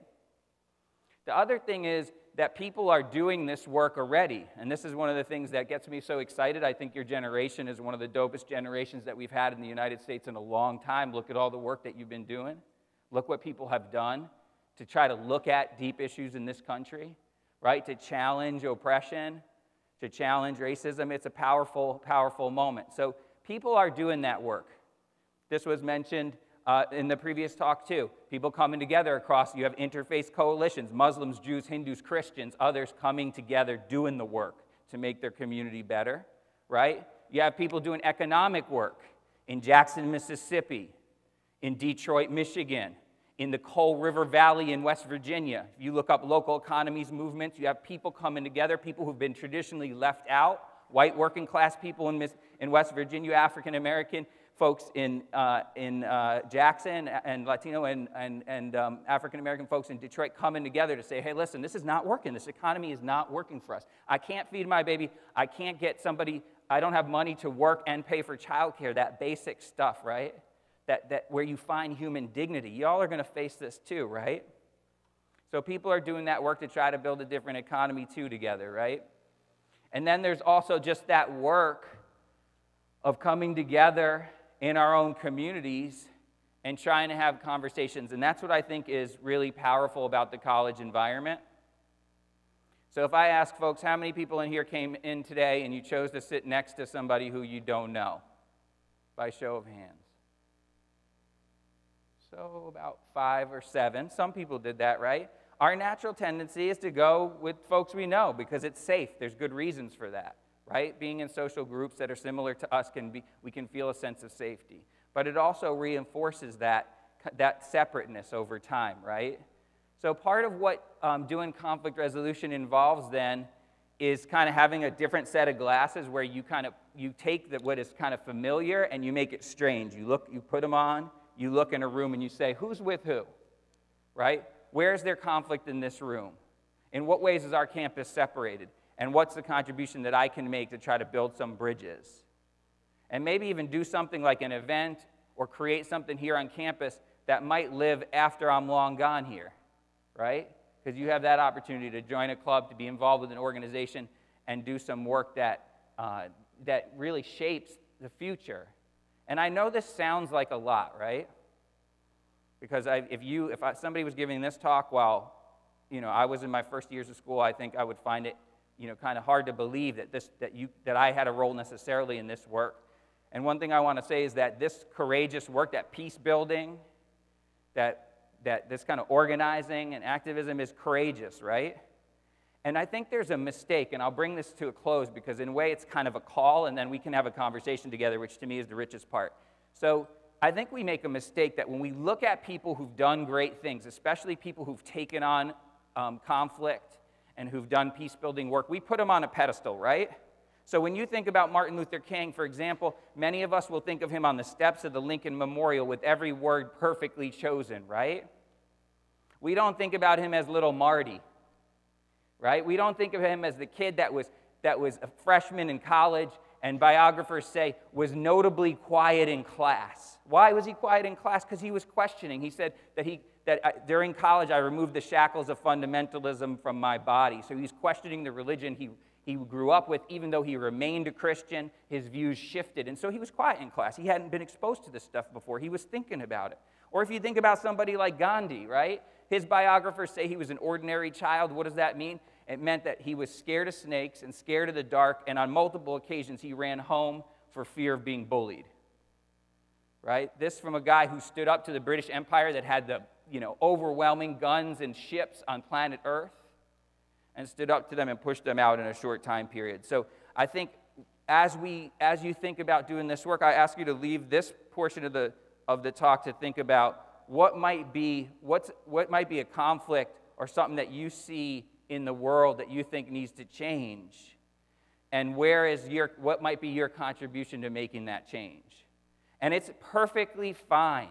The other thing is that people are doing this work already. And this is one of the things that gets me so excited. I think your generation is one of the dopest generations that we've had in the United States in a long time. Look at all the work that you've been doing. Look what people have done to try to look at deep issues in this country, right? To challenge oppression, to challenge racism. It's a powerful, powerful moment. So people are doing that work. This was mentioned in the previous talk too. People coming together across, you have interfaith coalitions, Muslims, Jews, Hindus, Christians, others coming together doing the work to make their community better, right? You have people doing economic work in Jackson, Mississippi, in Detroit, Michigan, in the Coal River Valley in West Virginia. If you look up local economies movements, you have people coming together, people who've been traditionally left out, white working class people in West Virginia, African American folks in Jackson, and Latino and African American folks in Detroit coming together to say, hey, listen, this is not working. This economy is not working for us. I can't feed my baby. I can't get somebody, I don't have money to work and pay for childcare, that basic stuff, right? That where you find human dignity. Y'all are going to face this too, right? So people are doing that work to try to build a different economy too together, right? And then there's also just that work of coming together in our own communities and trying to have conversations. And that's what I think is really powerful about the college environment. So if I ask folks, how many people in here came in today and you chose to sit next to somebody who you don't know? By show of hands. So about 5 or 7. Some people did that, right? Our natural tendency is to go with folks we know because it's safe. There's good reasons for that. Right? Being in social groups that are similar to us we can feel a sense of safety. But it also reinforces that separateness over time, right? So part of what doing conflict resolution involves then is kind of having a different set of glasses where you take what is kind of familiar and you make it strange. You put them on, you look in a room and you say, who's with who? Right? Where's there conflict in this room? In what ways is our campus separated? And what's the contribution that I can make to try to build some bridges? And maybe even do something like an event or create something here on campus that might live after I'm long gone here, right? Because you have that opportunity to join a club, to be involved with an organization, and do some work that really shapes the future. And I know this sounds like a lot, right? Because if somebody was giving this talk while I was in my first years of school, I think I would find it kind of hard to believe that I had a role necessarily in this work. And one thing I want to say is that this courageous work, that peace building, that this kind of organizing and activism is courageous, right? And I think there's a mistake, and I'll bring this to a close because in a way it's kind of a call, and then we can have a conversation together, which to me is the richest part. So I think we make a mistake that when we look at people who've done great things, especially people who've taken on conflict, and who've done peace-building work, we put them on a pedestal, right? So when you think about Martin Luther King, for example, many of us will think of him on the steps of the Lincoln Memorial with every word perfectly chosen, right? We don't think about him as little Marty, right? We don't think of him as the kid that was a freshman in college, and biographers say was notably quiet in class. Why was he quiet in class? Because he was questioning. He said that during college I removed the shackles of fundamentalism from my body. So he's questioning the religion he grew up with. Even though he remained a Christian, his views shifted. And so he was quiet in class. He hadn't been exposed to this stuff before. He was thinking about it. Or if you think about somebody like Gandhi, right? His biographers say he was an ordinary child. What does that mean? It meant that he was scared of snakes and scared of the dark, and on multiple occasions he ran home for fear of being bullied. Right? This from a guy who stood up to the British Empire that had the overwhelming guns and ships on planet Earth, and stood up to them and pushed them out in a short time period. So I think as you think about doing this work, I ask you to leave this portion of the talk to think about what might be a conflict or something that you see in the world that you think needs to change, and what might be your contribution to making that change. And it's perfectly fine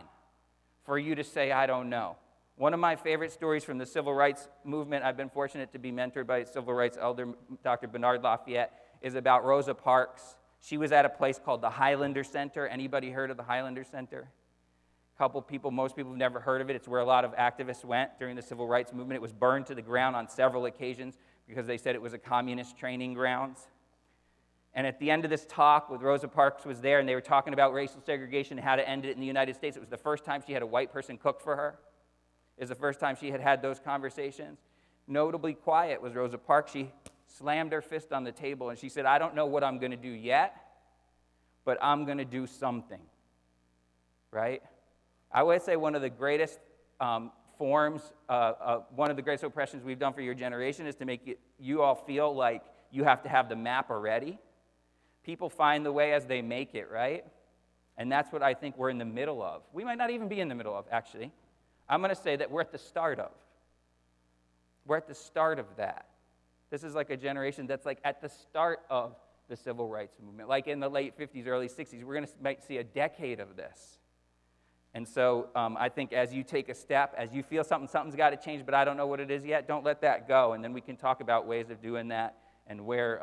for you to say, I don't know. One of my favorite stories from the civil rights movement, I've been fortunate to be mentored by civil rights elder Dr. Bernard Lafayette, is about Rosa Parks. She was at a place called the Highlander Center. Anybody heard of the Highlander Center? Most people have never heard of it. It's where a lot of activists went during the civil rights movement. It was burned to the ground on several occasions because they said it was a communist training grounds. And at the end of this talk, with Rosa Parks was there, and they were talking about racial segregation and how to end it in the United States. It was the first time she had a white person cook for her. It was the first time she had those conversations. Notably quiet was Rosa Parks. She slammed her fist on the table, and she said, I don't know what I'm going to do yet, but I'm going to do something. Right? I would say one of the greatest one of the greatest oppressions we've done for your generation is to make you all feel like you have to have the map already. People find the way as they make it, right? And that's what I think we're in the middle of. We might not even be in the middle of, actually. I'm going to say that we're at the start of. We're at the start of that. This is like a generation that's like at the start of the civil rights movement. Like in the late 50s, early 60s, we're going to might see a decade of this. And so I think as you take a step, as you feel something's got to change, but I don't know what it is yet, don't let that go. And then we can talk about ways of doing that and where,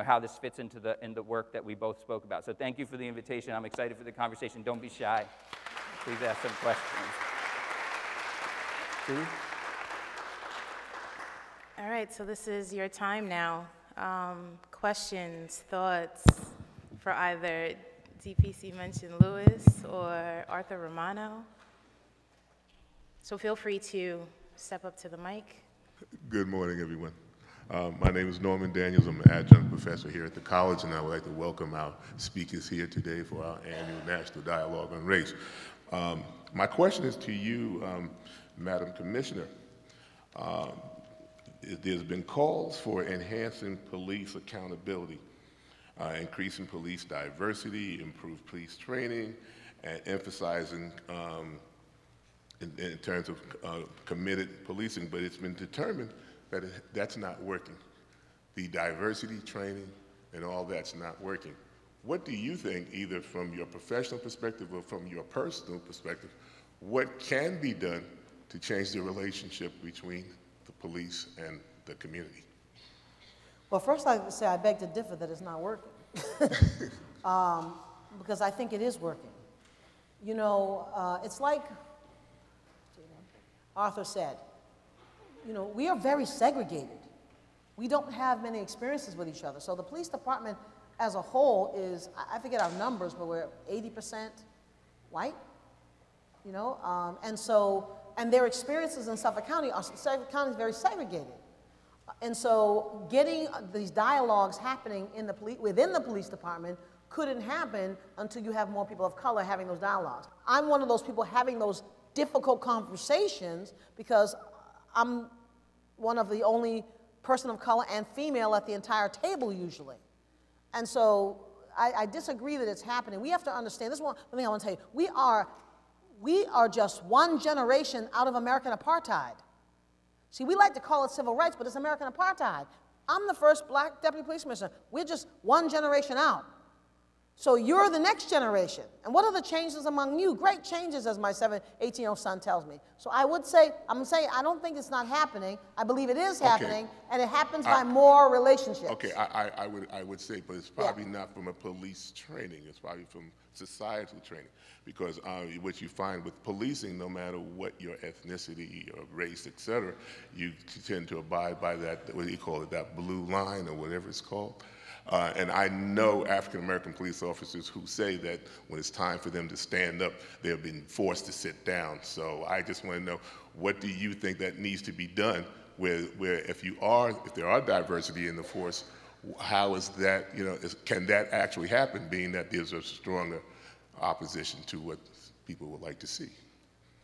how this fits into the work that we both spoke about. So thank you for the invitation. I'm excited for the conversation. Don't be shy. Please ask some questions. Steve? All right, so this is your time now. Questions, thoughts for either DPC Mention Lewis or Arthur Romano. So feel free to step up to the mic. Good morning, everyone. My name is Norman Daniels. I'm an adjunct professor here at the college, and I would like to welcome our speakers here today for our annual National Dialogue on Race. My question is to you, Madam Commissioner. There's been calls for enhancing police accountability, increasing police diversity, improved police training, and emphasizing in terms of committed policing, but it's been determined that that's not working. The diversity training and all that's not working. What do you think, either from your professional perspective or from your personal perspective, what can be done to change the relationship between the police and the community? Well, first I would say I beg to differ that it's not working. Because I think it is working. It's like Arthur said, we are very segregated. We don't have many experiences with each other. So the police department as a whole is, I forget our numbers, but we're 80% white, and their experiences in Suffolk County is very segregated. And so getting these dialogues happening within the police department couldn't happen until you have more people of color having those dialogues. I'm one of those people having those difficult conversations because I'm one of the only person of color and female at the entire table usually. And so I disagree that it's happening. We have to understand, this is one thing I want to tell you, we are just one generation out of American apartheid. See, we like to call it civil rights, but it's American apartheid. I'm the first black deputy police commissioner. We're just one generation out. So you're the next generation. And what are the changes among you? Great changes, as my 18-year-old son tells me. So I would say, I'm saying I don't think it's not happening. I believe it is happening, and it happens by more relationships. Okay, I would say, but it's probably not from a police training. It's probably from societal training. Because what you find with policing, no matter what your ethnicity or race, et cetera, you tend to abide by that, what do you call it, that blue line or whatever it's called. And I know African-American police officers who say that when it's time for them to stand up, they've been forced to sit down. So I just want to know, what do you think that needs to be done where if there are diversity in the force, how is that, can that actually happen, being that there's a stronger opposition to what people would like to see?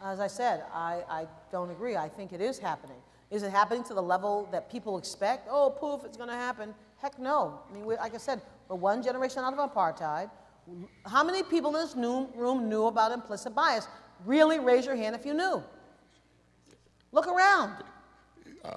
As I said, I don't agree. I think it is happening. Is it happening to the level that people expect? Oh, poof, it's going to happen. Heck no. I mean, like I said, we're one generation out of apartheid. How many people in this room knew about implicit bias? Really raise your hand if you knew. Look around.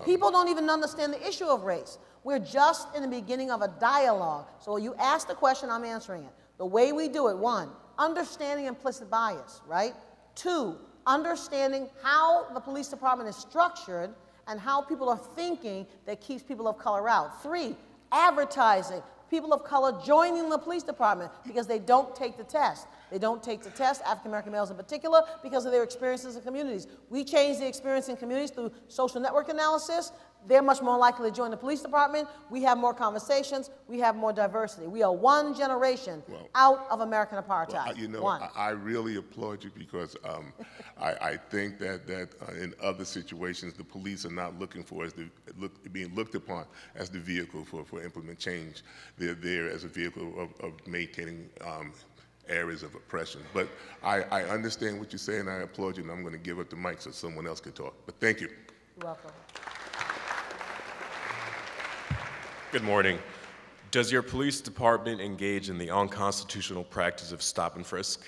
People don't even understand the issue of race. We're just in the beginning of a dialogue. So you ask the question, I'm answering it. The way we do it, 1, understanding implicit bias, right? 2, understanding how the police department is structured and how people are thinking that keeps people of color out. 3, advertising. People of color joining the police department because they don't take the test. They don't take the test, African-American males in particular, because of their experiences in communities. We change the experience in communities through social network analysis. They're much more likely to join the police department. We have more conversations. We have more diversity. We are one generation out of American apartheid. I really applaud you because I think that in other situations, the police are not looking for being looked upon as the vehicle for implement change. They're there as a vehicle of maintaining areas of oppression. But I understand what you're saying. I applaud you, and I'm going to give up the mic so someone else can talk. But thank you. You're welcome. Good morning. Does your police department engage in the unconstitutional practice of stop and frisk?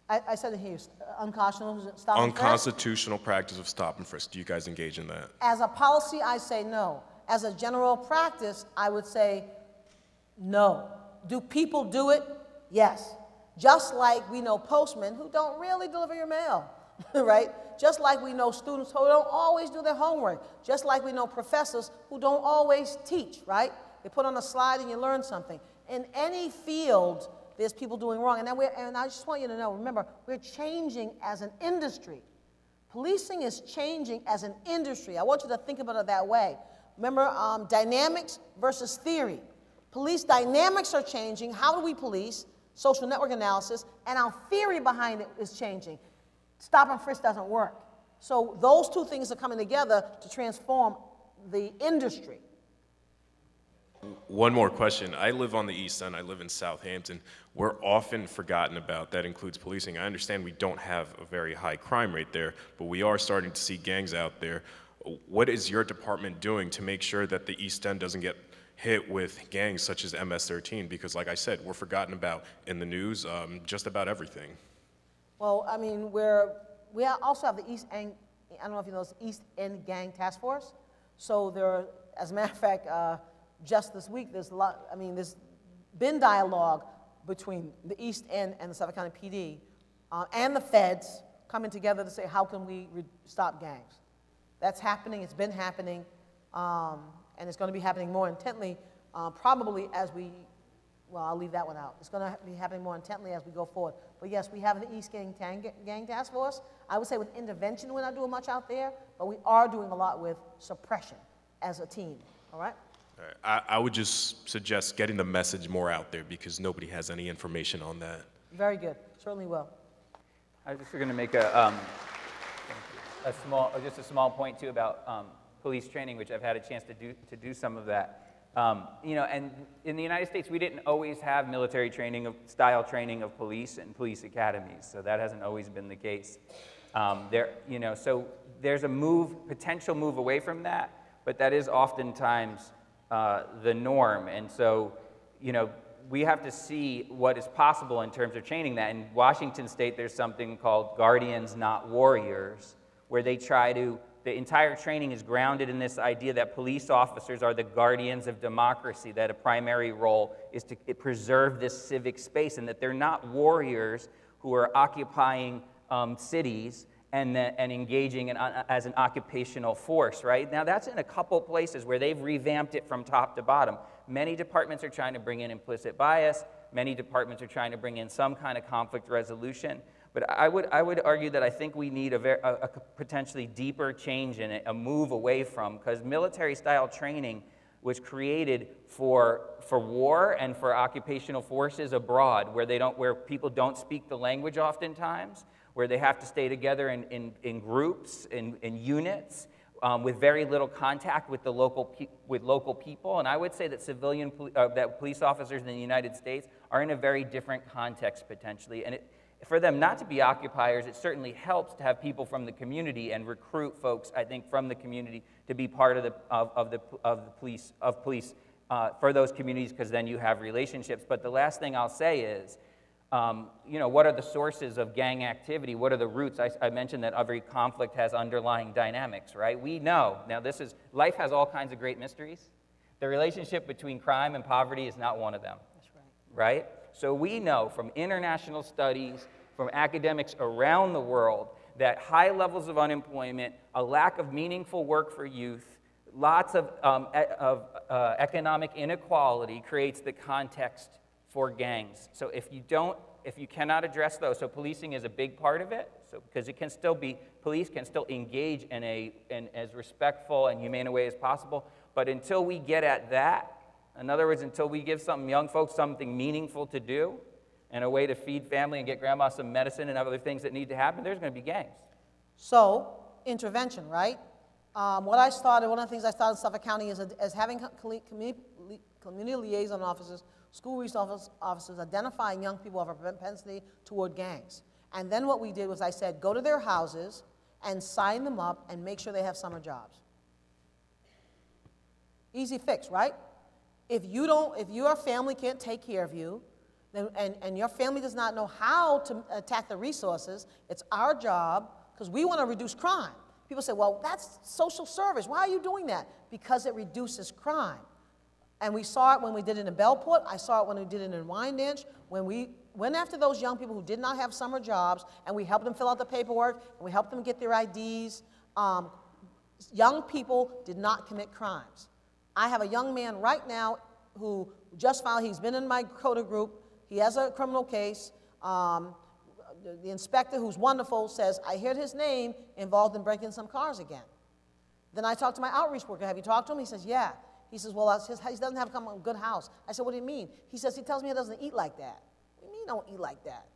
I said it here, unconstitutional stop and frisk? Unconstitutional practice of stop and frisk. Do you guys engage in that? As a policy, I say no. As a general practice, I would say no. Do people do it? Yes. Just like we know postmen who don't really deliver your mail, right? Just like we know students who don't always do their homework. Just like we know professors who don't always teach, right? They put on a slide and you learn something. In any field, there's people doing wrong. And I just want you to know, remember, we're changing as an industry. Policing is changing as an industry. I want you to think about it that way. Remember, dynamics versus theory. Police dynamics are changing. How do we police? Social network analysis, and our theory behind it is changing. Stop and frisk doesn't work. So those two things are coming together to transform the industry. One more question. I live on the East End. I live in Southampton. We're often forgotten about. That includes policing. I understand we don't have a very high crime rate there, but we are starting to see gangs out there. What is your department doing to make sure that the East End doesn't get hit with gangs such as MS-13? Because like I said, we're forgotten about in the news, just about everything. Well, I mean, we also have the East End, I don't know if you know this, East End Gang Task Force. So there are, as a matter of fact, just this week, there's been dialogue between the East End and the Suffolk County PD and the feds coming together to say, how can we stop gangs? That's happening, it's been happening. And it's going to be happening more intently, probably as I'll leave that one out. It's going to be happening more intently as we go forward. But yes, we have the East Gang Task Force. I would say with intervention, we're not doing much out there, but we are doing a lot with suppression as a team, all right? I would just suggest getting the message more out there because nobody has any information on that. Very good, certainly will. I was just going to make just a small point too about police training, which I've had a chance to do some of that. And in the United States, we didn't always have military training style training of police and police academies, so that hasn't always been the case. So there's a potential move away from that, but that is oftentimes the norm, and so we have to see what is possible in terms of training that. In Washington State, there's something called Guardians Not Warriors, where they try to The entire training is grounded in this idea that police officers are the guardians of democracy, that a primary role is to preserve this civic space, and that they're not warriors who are occupying cities and engaging as an occupational force, right? Now, that's in a couple places where they've revamped it from top to bottom. Many departments are trying to bring in implicit bias. Many departments are trying to bring in some kind of conflict resolution. But I would argue that I think we need a potentially deeper change in it, a move away from, because military-style training was created for war and for occupational forces abroad, where people don't speak the language oftentimes, where they have to stay together in groups, in units, with very little contact with local people. And I would say that that police officers in the United States are in a very different context potentially. And for them not to be occupiers, it certainly helps to have people from the community and recruit folks, I think, from the community to be part of the police for those communities, because then you have relationships. But the last thing I'll say is, what are the sources of gang activity? What are the roots? I mentioned that every conflict has underlying dynamics, right? We know. Now, life has all kinds of great mysteries. The relationship between crime and poverty is not one of them. That's right. Right? So we know from international studies, from academics around the world, that high levels of unemployment, a lack of meaningful work for youth, lots of economic inequality creates the context for gangs. So if you cannot address those, so policing is a big part of it, so because police can still engage in as respectful and humane a way as possible, but until we get at that, in other words, until we give young folks something meaningful to do and a way to feed family and get grandma some medicine and other things that need to happen, there's going to be gangs. So, intervention, right? One of the things I started in Suffolk County is having community liaison officers, school resource officers, identifying young people who have a propensity toward gangs. And then what we did was I said, go to their houses and sign them up and make sure they have summer jobs. Easy fix, right? If your family can't take care of you, then, and your family does not know how to attack the resources, it's our job, because we want to reduce crime. People say, well, that's social service. Why are you doing that? Because it reduces crime. And we saw it when we did it in Bellport. I saw it when we did it in Wyandanch, when we went after those young people who did not have summer jobs, and we helped them fill out the paperwork, and we helped them get their IDs. Young people did not commit crimes. I have a young man right now who just filed, he's been in my CODA group, he has a criminal case. The inspector, who's wonderful, says, I heard his name involved in breaking some cars again. Then I talked to my outreach worker, have you talked to him? He says, yeah. He says, well, he doesn't have a good house. I said, what do you mean? He says, he tells me he doesn't eat like that. What do you mean he don't eat like that?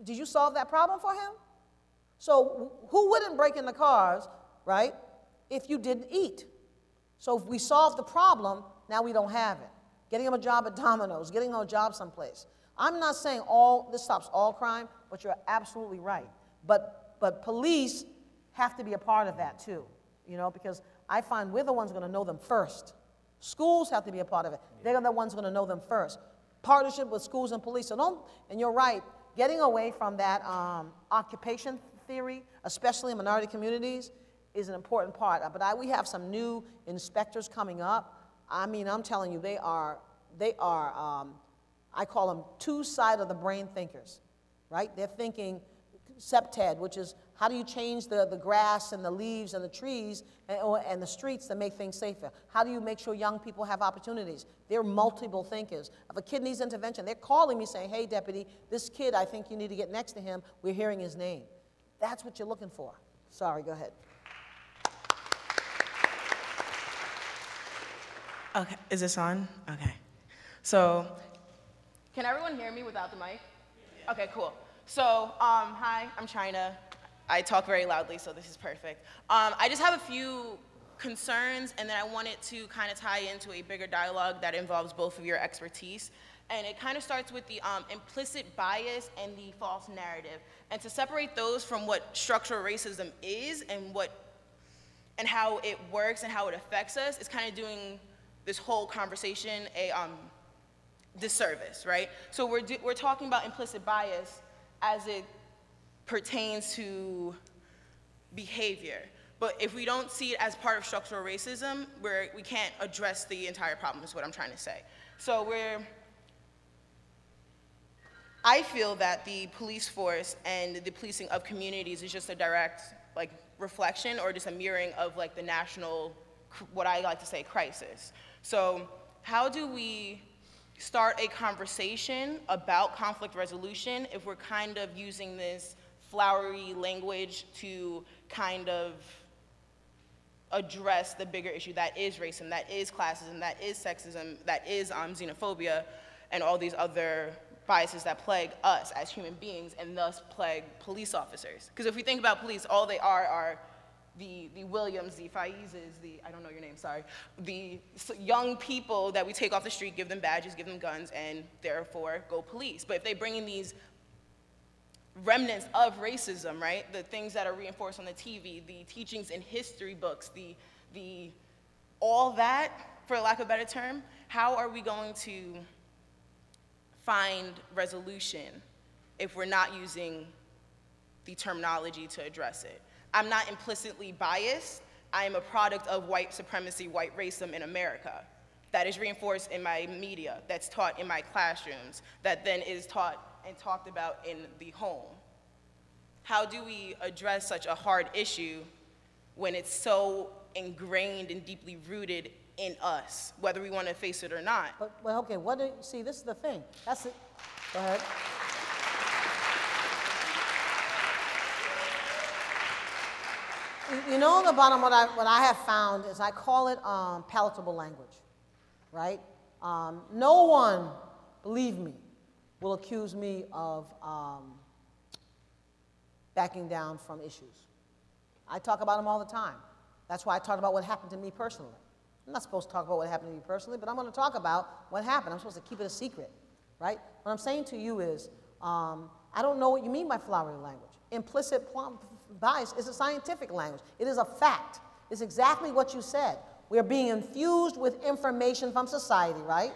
Did you solve that problem for him? So who wouldn't break in the cars, right, if you didn't eat? So if we solve the problem, now we don't have it. Getting him a job at Domino's, getting him a job someplace. I'm not saying this stops all crime, but you're absolutely right. But police have to be a part of that too, because I find we're the ones going to know them first. Schools have to be a part of it. They're the ones going to know them first. Partnership with schools and police. And you're right, getting away from that occupation theory, especially in minority communities, is an important part. But we have some new inspectors coming up. I mean, I'm telling you, they are I call them two-side-of-the-brain thinkers, right? They're thinking septed, which is how do you change the grass and the leaves and the trees and the streets to make things safer? How do you make sure young people have opportunities? They're multiple thinkers. If a kid needs intervention, they're calling me saying, hey, deputy, this kid, I think you need to get next to him. We're hearing his name. That's what you're looking for. Sorry, go ahead. Okay, is this on? Okay. So, can everyone hear me without the mic? Okay, cool. So, hi, I'm China. I talk very loudly, so this is perfect. I just have a few concerns, and then I wanted to kind of tie into a bigger dialogue that involves both of your expertise. And it kind of starts with the implicit bias and the false narrative. And to separate those from what structural racism is and how it works and how it affects us is kind of doing this whole conversation a disservice, right? So we're talking about implicit bias as it pertains to behavior. But if we don't see it as part of structural racism, we can't address the entire problem, is what I'm trying to say. So I feel that the police force and the policing of communities is just a direct reflection or just a mirroring of the national, what I like to say, crisis. So how do we start a conversation about conflict resolution if we're kind of using this flowery language to kind of address the bigger issue that is racism, that is classism, that is sexism, that is xenophobia, and all these other biases that plague us as human beings and thus plague police officers? Because if we think about police, all they are the Williams, the Faizes, I don't know your name, sorry, the young people that we take off the street, give them badges, give them guns, and therefore go police. But if they bring in these remnants of racism, right, the things that are reinforced on the TV, the teachings in history books, all that, for lack of a better term, how are we going to find resolution if we're not using the terminology to address it? I'm not implicitly biased. I am a product of white supremacy, white racism in America. That is reinforced in my media, that's taught in my classrooms, that then is taught and talked about in the home. How do we address such a hard issue when it's so ingrained and deeply rooted in us, whether we want to face it or not? Well, okay, see, this is the thing. That's it. Go ahead. You know, on the bottom, what I have found is I call it palatable language, right? No one, believe me, will accuse me of backing down from issues. I talk about them all the time. That's why I talk about what happened to me personally. I'm not supposed to talk about what happened to me personally, but I'm going to talk about what happened. I'm supposed to keep it a secret, right? What I'm saying to you is, I don't know what you mean by flowery language. Implicit bias is a scientific language. It is a fact. It's exactly what you said. We're being infused with information from society, right?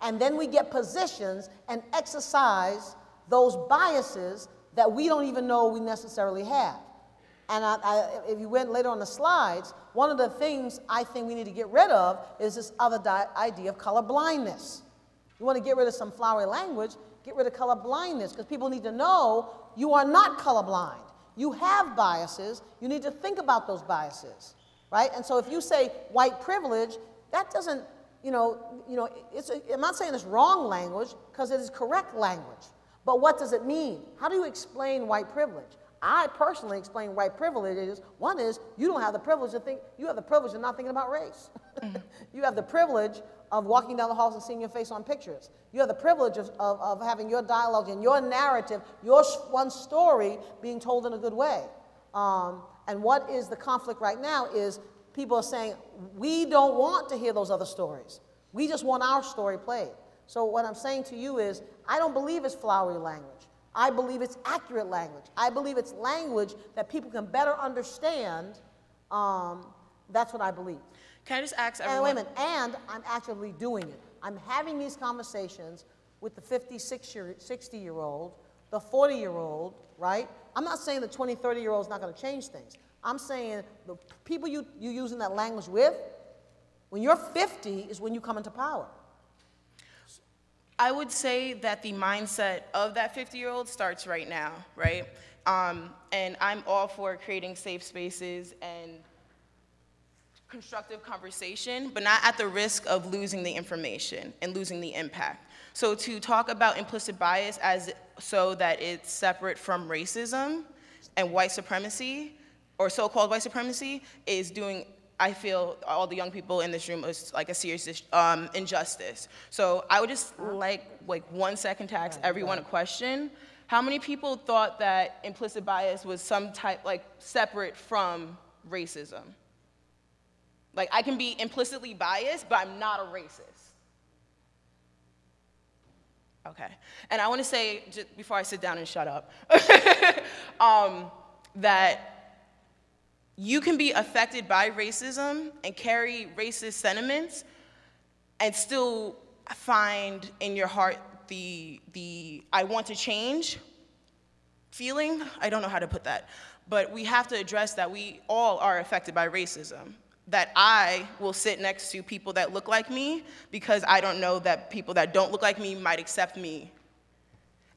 And then we get positions and exercise those biases that we don't even know we necessarily have. And if you went later on the slides, one of the things I think we need to get rid of is this other idea of color blindness. You want to get rid of some flowery language, get rid of color blindness, because people need to know you are not colorblind. You have biases. You need to think about those biases, right? And so if you say white privilege, that doesn't, I'm not saying it's wrong language, because it is correct language. But what does it mean? How do you explain white privilege? I personally explain white privilege is, one is, you don't have the privilege to think, you have the privilege of not thinking about race. You have the privilege of walking down the halls and seeing your face on pictures. You have the privilege of having your dialogue and your narrative, your one story being told in a good way. And what is the conflict right now is people are saying, we don't want to hear those other stories. We just want our story played. So what I'm saying to you is, I don't believe it's flowery language. I believe it's accurate language. I believe it's language that people can better understand. That's what I believe. Can I just ask everyone? And wait a minute, and I'm actively doing it. I'm having these conversations with the 60-year-old, the 40-year-old, right? I'm not saying the 20, 30-year-old is not going to change things. I'm saying the people you're using that language with, when you're 50 is when you come into power. I would say that the mindset of that 50-year-old starts right now, right? And I'm all for creating safe spaces and constructive conversation, but not at the risk of losing the information and losing the impact. So to talk about implicit bias as so that it's separate from racism and white supremacy, or so-called white supremacy, is doing, I feel, all the young people in this room is like a serious injustice. So I would just like 1 second to ask everyone a question. How many people thought that implicit bias was some type, separate from racism? I can be implicitly biased, but I'm not a racist. Okay. And I want to say, just before I sit down and shut up, that you can be affected by racism and carry racist sentiments and still find in your heart the I want to change feeling. I don't know how to put that. But we have to address that we all are affected by racism. That I will sit next to people that look like me because I don't know that people that don't look like me might accept me.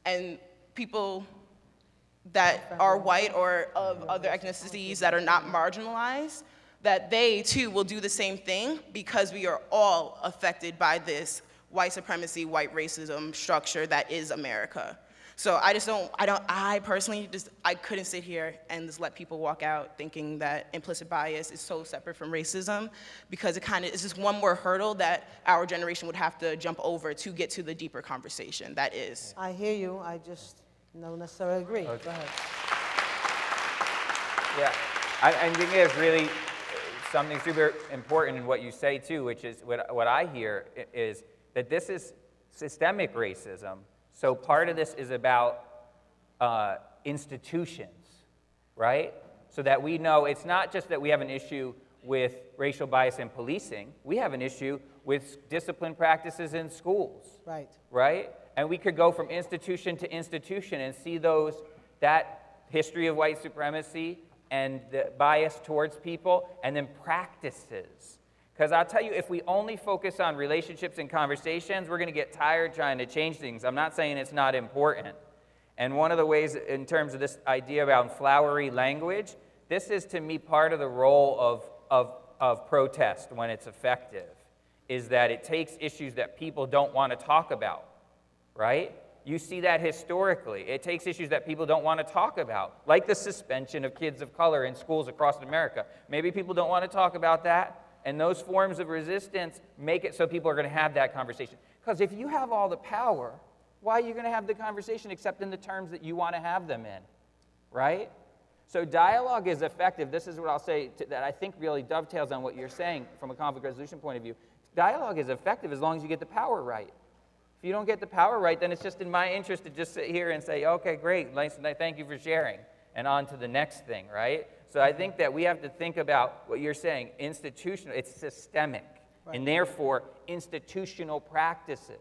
And people that are white or of other ethnicities that are not marginalized, that they too will do the same thing because we are all affected by this white supremacy, white racism structure that is America. So I personally I couldn't sit here and just let people walk out thinking that implicit bias is so separate from racism, because it's just one more hurdle that our generation would have to jump over to get to the deeper conversation that is. I hear you, I just don't necessarily agree. Okay. Go ahead. Yeah, I think there's really something super important in what you say too, which is what I hear is that this is systemic racism. So part of this is about institutions, right? So that we know it's not just that we have an issue with racial bias in policing, we have an issue with discipline practices in schools. Right. Right? And we could go from institution to institution and see that history of white supremacy and the bias towards people, and then practices. Because I'll tell you, if we only focus on relationships and conversations, we're going to get tired trying to change things. I'm not saying it's not important. And one of the ways, in terms of this idea about flowery language, this is, to me, part of the role of protest when it's effective, is that it takes issues that people don't want to talk about, right? You see that historically. It takes issues that people don't want to talk about, like the suspension of kids of color in schools across America. Maybe people don't want to talk about that, and those forms of resistance make it so people are going to have that conversation. Because if you have all the power, why are you going to have the conversation except in the terms that you want to have them in, right? So dialogue is effective. This is what I'll say that I think really dovetails on what you're saying from a conflict resolution point of view. Dialogue is effective as long as you get the power right. If you don't get the power right, then it's just in my interest to just sit here and say, okay, great, nice, thank you for sharing, and on to the next thing, right? So I think that we have to think about what you're saying, institutional, it's systemic, right. And therefore institutional practices,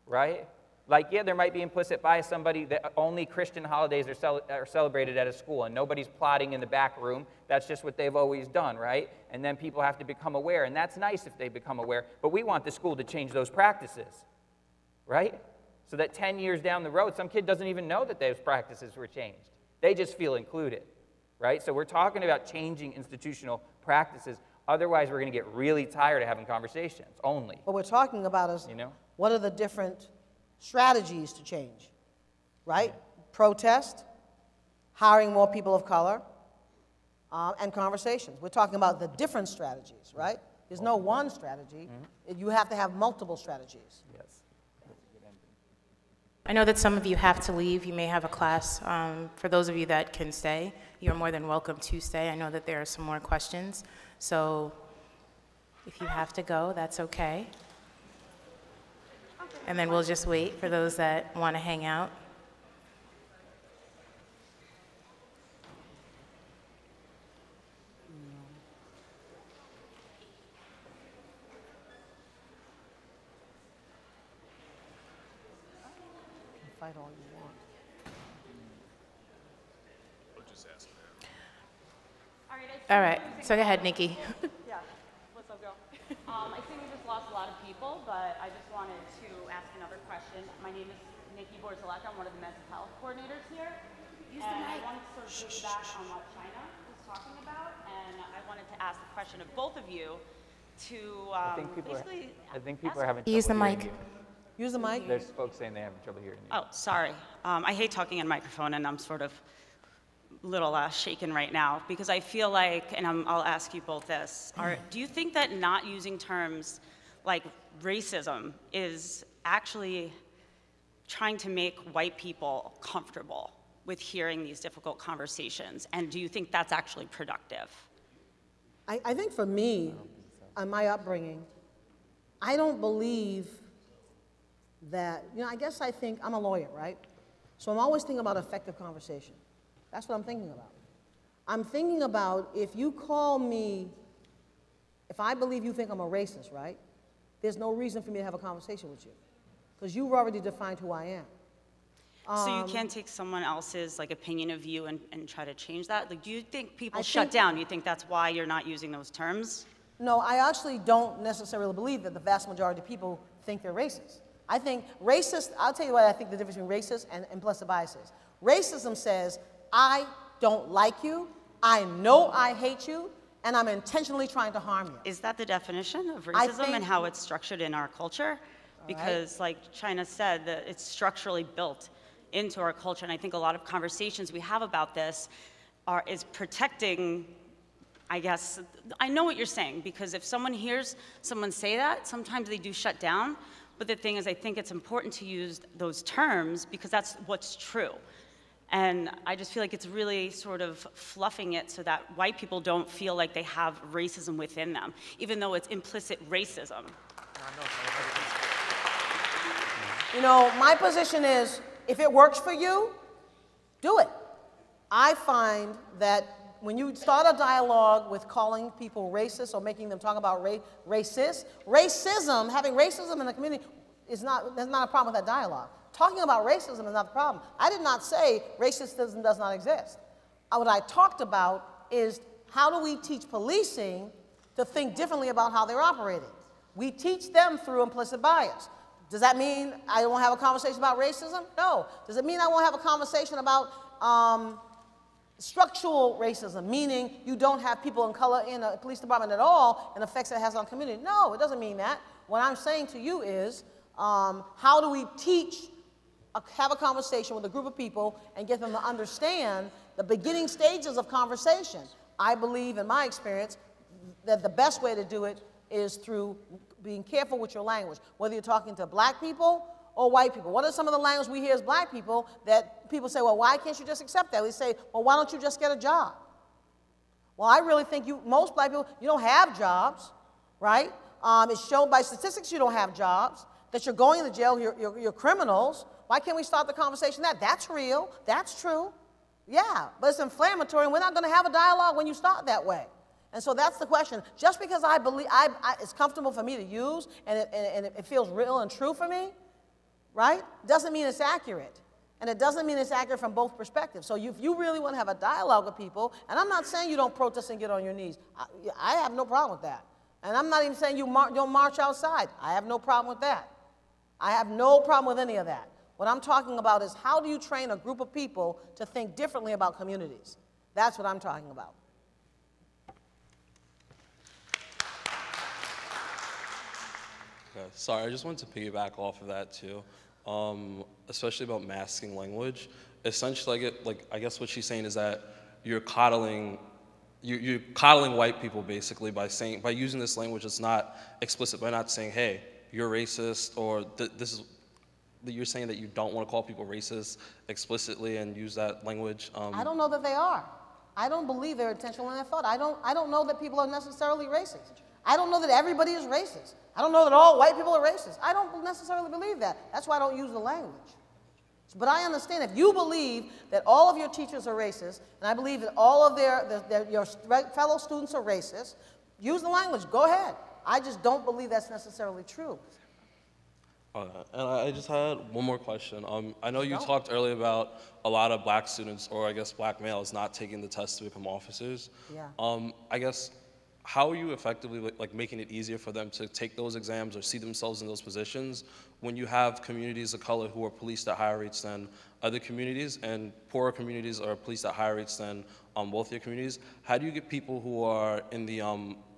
right? Like, yeah, there might be implicit bias, somebody that only Christian holidays are celebrated at a school and nobody's plotting in the back room. That's just what they've always done, right? And then people have to become aware, and that's nice if they become aware, but we want the school to change those practices, right? So that 10 years down the road, some kid doesn't even know that those practices were changed. They just feel included, right? So we're talking about changing institutional practices. Otherwise, we're going to get really tired of having conversations only. What we're talking about is, what are the different strategies to change, right? Protest, hiring more people of color, and conversations. We're talking about the different strategies, right? There's no one strategy. You have to have multiple strategies. Yes. I know that some of you have to leave. You may have a class. For those of you that can stay, you're more than welcome to stay. I know that there are some more questions. So if you have to go, that's okay. And then we'll just wait for those that want to hang out. Fight all you want. All right, so go ahead, Nikki. Yeah, what's up, girl? I think we just lost a lot of people, but I just wanted to ask another question. My name is Nikki Borzalek. I'm one of the mental health coordinators here. And I wanted to sort of piggyback on what China was talking about, and I wanted to ask the question of both of you to I think people are having trouble Use the hearing mic. you. Use the mic. There's folks saying they have trouble hearing you. Oh, sorry. I hate talking in a microphone, and I'm sort of a little shaken right now because I feel like, and I'll ask you both this, do you think that not using terms like racism is actually trying to make white people comfortable with hearing these difficult conversations? And do you think that's actually productive? I think for me, on my upbringing, I don't believe that, I guess I think, I'm a lawyer, right? So I'm always thinking about effective conversation. That's what I'm thinking about. I'm thinking about if you call me, if I believe you think I'm a racist, right? There's no reason for me to have a conversation with you because you've already defined who I So you can't take someone else's like opinion of you and try to change that? Like, do you think people I shut think- down? Do you think that's why you're not using those terms? No, I actually don't necessarily believe that the vast majority of people think they're racist. I think racist, I'll tell you what I think the difference between racist and implicit bias is. Racism says, I don't like you, I know I hate you, and I'm intentionally trying to harm you. Is that the definition of I racism think- and how it's structured in our culture? Because like China said, that it's structurally built into our culture, and I think a lot of conversations we have about this is protecting, I guess, I know what you're saying, because if someone hears someone say that, sometimes they do shut down, but the thing is, I think it's important to use those terms because that's what's true. And I just feel like it's really sort of fluffing it so that white people don't feel like they have racism within them, even though it's implicit racism. You know, my position is, if it works for you, do it. I find that when you start a dialogue with calling people racist or making them talk about racism, having racism in the community, there's not a problem with that dialogue. Talking about racism is not the problem. I did not say racism does not exist. What I talked about is how do we teach policing to think differently about how they're operating? We teach them through implicit bias. Does that mean I won't have a conversation about racism? No. Does it mean I won't have a conversation about structural racism, meaning you don't have people of color in a police department at all and effects it has on community? No, it doesn't mean that. What I'm saying to you is, how do we have a conversation with a group of people and get them to understand the beginning stages of conversation? I believe, in my experience, that the best way to do it is through being careful with your language, whether you're talking to black people or white people. What are some of the language we hear as black people that people say, well, why can't you just accept that? We say, well, why don't you just get a job? Well, I really think most black people, you don't have jobs, right? It's shown by statistics you don't have jobs, that you're going to jail, you're criminals. Why can't we start the conversation that that's real, that's true? Yeah, but it's inflammatory, and we're not going to have a dialogue when you start that way. And so that's the question. Just because I believe it's comfortable for me to use and it feels real and true for me, right, doesn't mean it's accurate. And it doesn't mean it's accurate from both perspectives. So if you really want to have a dialogue with people, and I'm not saying you don't protest and get on your knees. I have no problem with that. And I'm not even saying you don't march outside. I have no problem with that. I have no problem with any of that. What I'm talking about is how do you train a group of people to think differently about communities? That's what I'm talking about. Okay. Sorry, I just wanted to piggyback off of that too, especially about masking language. Essentially, I guess what she's saying is that you're coddling white people basically by using this language that's not explicit, by not saying, hey, you're racist, or you're saying that you don't want to call people racist explicitly and use that language. I don't know that they are. I don't believe they're intentional in their thought. I don't know that people are necessarily racist. I don't know that everybody is racist. I don't know that all white people are racist. I don't necessarily believe that. That's why I don't use the language. But I understand if you believe that all of your teachers are racist, and I believe that all of your fellow students are racist, use the language. Go ahead. I just don't believe that's necessarily true. And I just had one more question. I know you talked earlier about a lot of black students, or I guess black males, not taking the test to become officers. Yeah. I guess, how are you effectively making it easier for them to take those exams or see themselves in those positions when you have communities of color who are policed at higher rates than other communities, and poorer communities are policed at higher rates than wealthier communities? How do you get people who are in the,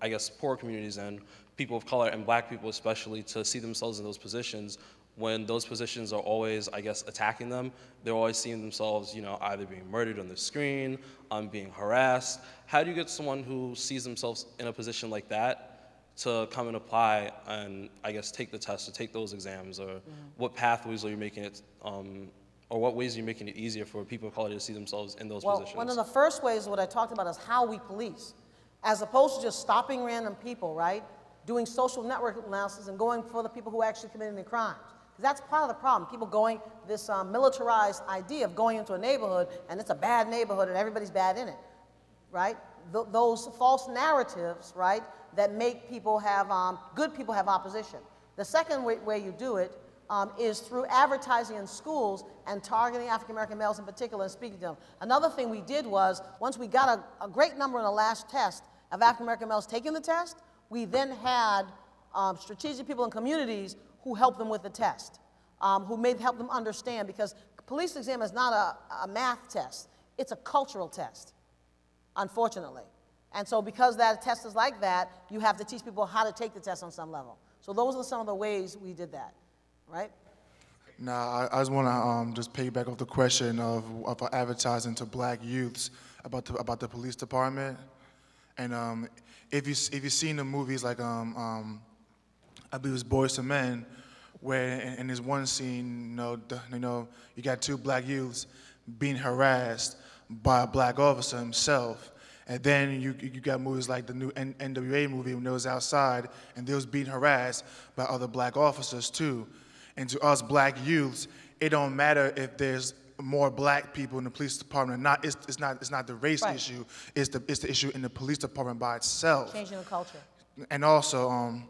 I guess, poorer communities and people of color and black people especially to see themselves in those positions when those positions are always, I guess, attacking them? They're always seeing themselves, either being murdered on the screen, being harassed. How do you get someone who sees themselves in a position like that to come and apply and, I guess, take the test or take those exams? Or what pathways are you making it, or what ways are you making it easier for people of color to see themselves in those positions? One of the first ways, what I talked about, is how we police. As opposed to just stopping random people, right? Doing social network analysis and going for the people who actually committed the crimes. Because that's part of the problem. People going, this militarized idea of going into a neighborhood and it's a bad neighborhood and everybody's bad in it, right? Those false narratives, right, that make people have, good people have opposition. The second way you do it is through advertising in schools and targeting African American males in particular and speaking to them. Another thing we did was, once we got a great number in the last test of African American males taking the test, we then had strategic people in communities who helped them with the test, who help them understand, because police exam is not a math test, it's a cultural test, unfortunately. And so because that test is like that, you have to teach people how to take the test on some level. So those are some of the ways we did that, right? Nah, I just want to just piggyback off the question of advertising to black youths about the police department. And if you've seen the movies like I believe it was Boys to Men, where in this one scene, you got two black youths being harassed by a black officer himself. And then you got movies like the new NWA movie when they was outside and they was being harassed by other black officers too. And to us black youths, it don't matter if there's more black people in the police department or not. It's not the race issue. It's the issue in the police department by itself. Changing the culture. And also,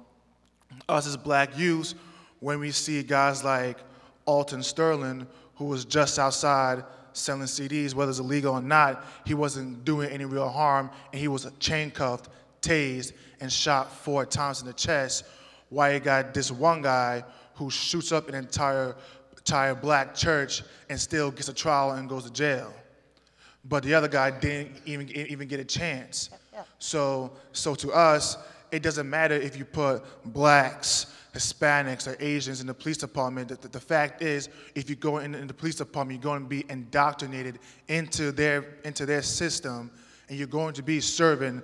us as black youths, when we see guys like Alton Sterling, who was just outside selling CDs, whether it's illegal or not, he wasn't doing any real harm, and he was chain cuffed, tased, and shot 4 times in the chest. Why you got this one guy who shoots up an entire black church and still gets a trial and goes to jail, but the other guy didn't even get a chance. Yeah. So to us, it doesn't matter if you put blacks, Hispanics, or Asians in the police department. The fact is, if you go in the police department, you're going to be indoctrinated into their system, and you're going to be serving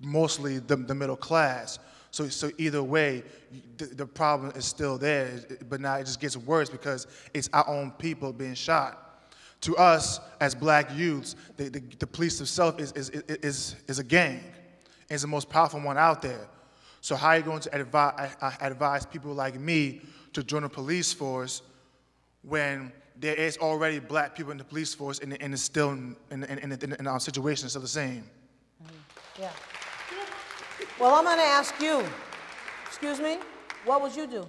mostly the middle class. So either way, the problem is still there, but now it just gets worse because it's our own people being shot. To us, as black youths, the police itself is a gang. It's the most powerful one out there. So how are you going to advise people like me to join the police force when there is already black people in the police force and it's still in our situation is still the same? Yeah. Well, I'm going to ask you, excuse me, what would you do?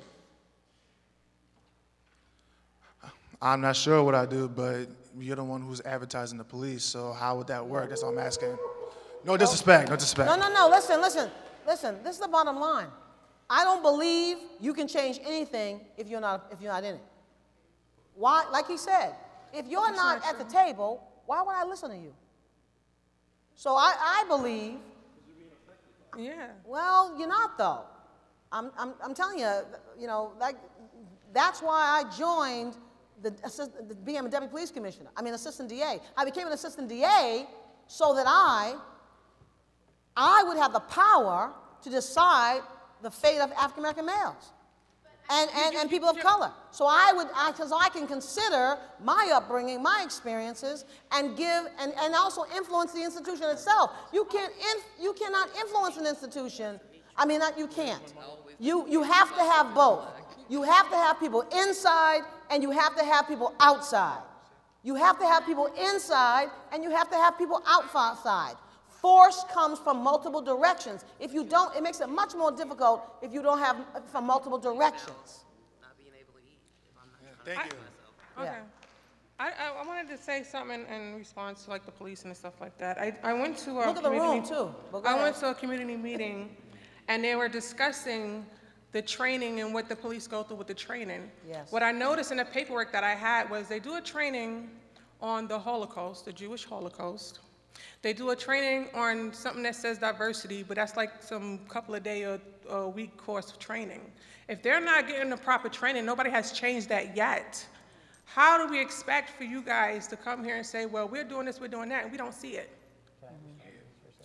I'm not sure what I do, but you're the one who's advertising the police, so how would that work? That's what I'm asking. No disrespect, no disrespect. No, listen, this is the bottom line. I don't believe you can change anything if you're not in it. Why? Like he said, if you're not at the table, why would I listen to you? So I believe. Yeah. Well, you're not though. I'm telling you, that's why I joined being a deputy police commissioner. I mean, assistant DA. I became an assistant DA so that I would have the power to decide the fate of African American males and people of color. So I can consider my upbringing, my experiences, and also influence the institution itself. You cannot influence an institution. I mean, you can't. You have to have both. You have to have people inside and you have to have people outside. You have to have people inside and you have to have people outside. Force comes from multiple directions. If you don't, it makes it much more difficult if you don't have from multiple directions. Thank you. Okay. I wanted to say something in response to like the police and stuff like that. I went to a Look at the room too. I went to a community meeting, and they were discussing the training and what the police go through with the training. Yes. What I noticed in the paperwork that I had was they do a training on the Holocaust, the Jewish Holocaust. They do a training on something that says diversity, but that's like some couple of day or a week course of training. If they're not getting the proper training, nobody has changed that yet. How do we expect for you guys to come here and say, well, we're doing this, we're doing that, and we don't see it?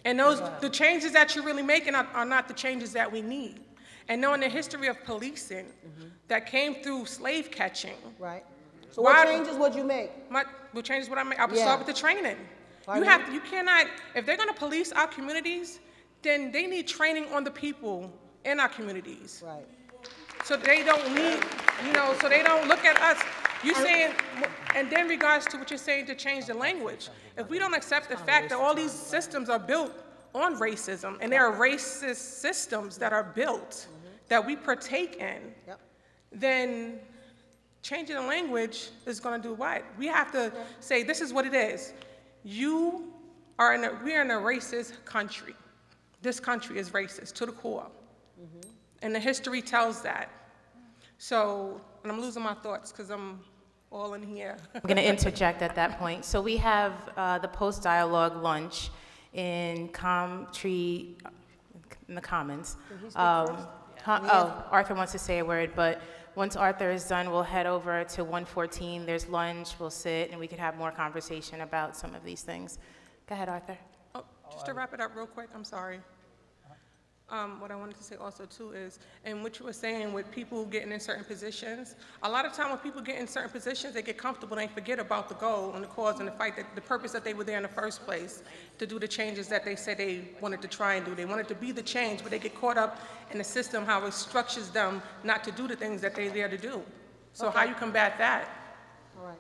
And the changes that you're really making are not the changes that we need. And knowing the history of policing that came through slave catching. Right. So what changes would you make? What changes would I make? I would start with the training. You cannot, if they're gonna police our communities, then they need training on the people in our communities. Right. So they don't need, so they don't look at us. You saying, and then regards to what you're saying to change the language. If we don't accept the fact that all these systems are built on racism, and there are racist systems that are built that we partake in, then changing the language is going to do what? We have to say, this is what it is. We are in a racist country. This country is racist to the core. And the history tells that. So, and I'm losing my thoughts because I'm all in here. I'm going to interject at that point. So we have the post-dialogue lunch in in the Commons. Arthur wants to say a word, but once Arthur is done, we'll head over to 114. There's lunch, we'll sit, and we could have more conversation about some of these things. Go ahead, Arthur. Oh, just to wrap it up real quick, I'm sorry. What I wanted to say also too is, and what you were saying with people getting in certain positions, a lot of time when people get in certain positions, they get comfortable and they forget about the goal and the cause and the fight, the purpose that they were there in the first place, to do the changes that they said they wanted to try and do. They wanted to be the change, but they get caught up in the system, how it structures them not to do the things that they're there to do. So how you combat that? All right.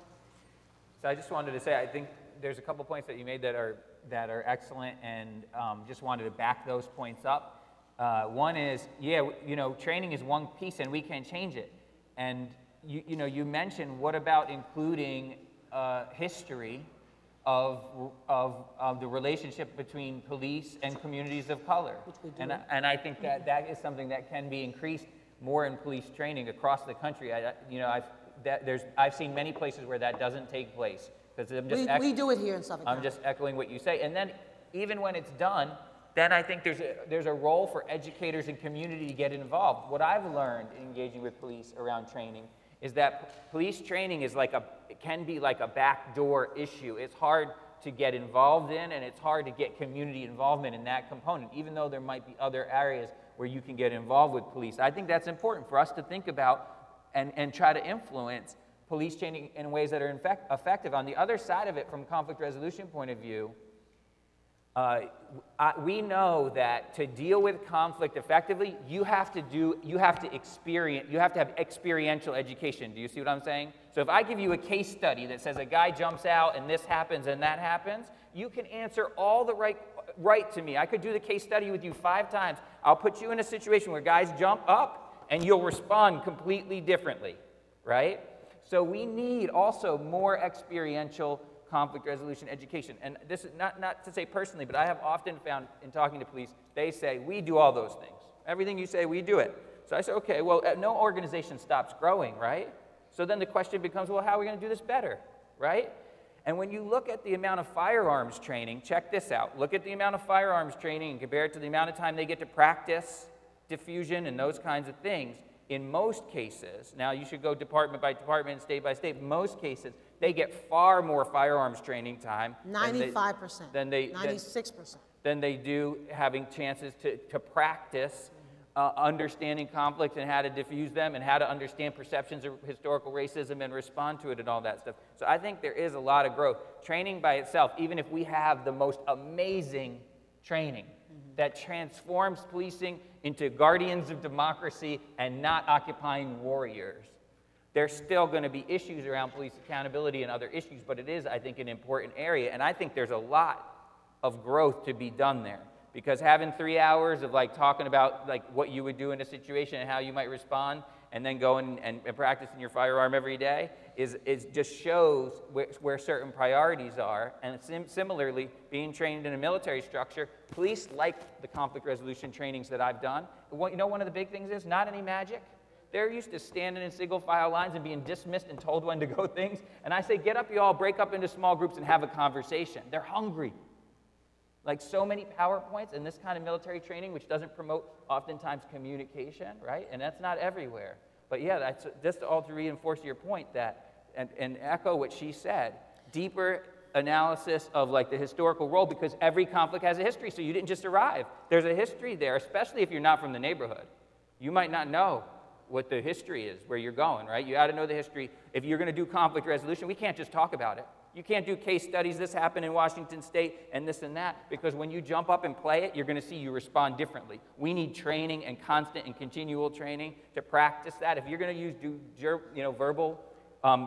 So I just wanted to say, I think there's a couple points that you made that are excellent, and just wanted to back those points up. One is, training is one piece and we can change it. And you mentioned, what about including history of the relationship between police and communities of color? And I think that is something that can be increased more in police training across the country. I've seen many places where that doesn't take place. We do it here in Suffolk County. I'm just echoing what you say. And then even when it's done, then I think there's a role for educators and community to get involved. What I've learned in engaging with police around training is that police training is it can be like a backdoor issue. It's hard to get involved in, and it's hard to get community involvement in that component, even though there might be other areas where you can get involved with police. I think that's important for us to think about and try to influence police training in ways that are effective. On the other side of it, from a conflict resolution point of view, we know that to deal with conflict effectively, you have to have experiential education. Do you see what I'm saying? So if I give you a case study that says a guy jumps out and this happens and that happens, you can answer all the right to me. I could do the case study with you 5 times. I'll put you in a situation where guys jump up and you'll respond completely differently, right? So we need also more experiential conflict resolution education. And this is not to say personally, but I have often found in talking to police, they say, we do all those things. Everything you say, we do it. So I say, okay, well, no organization stops growing, right? So then the question becomes, well, how are we going to do this better, right? And when you look at the amount of firearms training, check this out. Look at the amount of firearms training and compare it to the amount of time they get to practice diffusion and those kinds of things. In most cases, now you should go department by department, state by state, most cases, they get far more firearms training time. 95%. 96%. Than they do having chances to practice understanding conflicts and how to diffuse them and how to understand perceptions of historical racism and respond to it and all that stuff. So I think there is a lot of growth. Training by itself, even if we have the most amazing training that transforms policing into guardians of democracy and not occupying warriors, there's still going to be issues around police accountability and other issues, but it is, I think, an important area. And I think there's a lot of growth to be done there. Because having 3 hours of talking about what you would do in a situation and how you might respond, and then going and practicing your firearm every day is just shows where certain priorities are. And similarly, being trained in a military structure, police like the conflict resolution trainings that I've done. You know, one of the big things is not any magic. They're used to standing in single file lines and being dismissed and told when to go things. And I say, get up, you all, break up into small groups and have a conversation. They're hungry. Like so many PowerPoints and this kind of military training, which doesn't promote oftentimes communication, right? And that's not everywhere. But yeah, that's just all to reinforce your point that, and echo what she said, deeper analysis of the historical role, because every conflict has a history, so you didn't just arrive. There's a history there, especially if you're not from the neighborhood. You might not know what the history is, where you're going, right? You ought to know the history. If you're going to do conflict resolution, we can't just talk about it. You can't do case studies, this happened in Washington State and this and that, because when you jump up and play it, you're going to see you respond differently. We need training and constant and continual training to practice that. If you're going to use verbal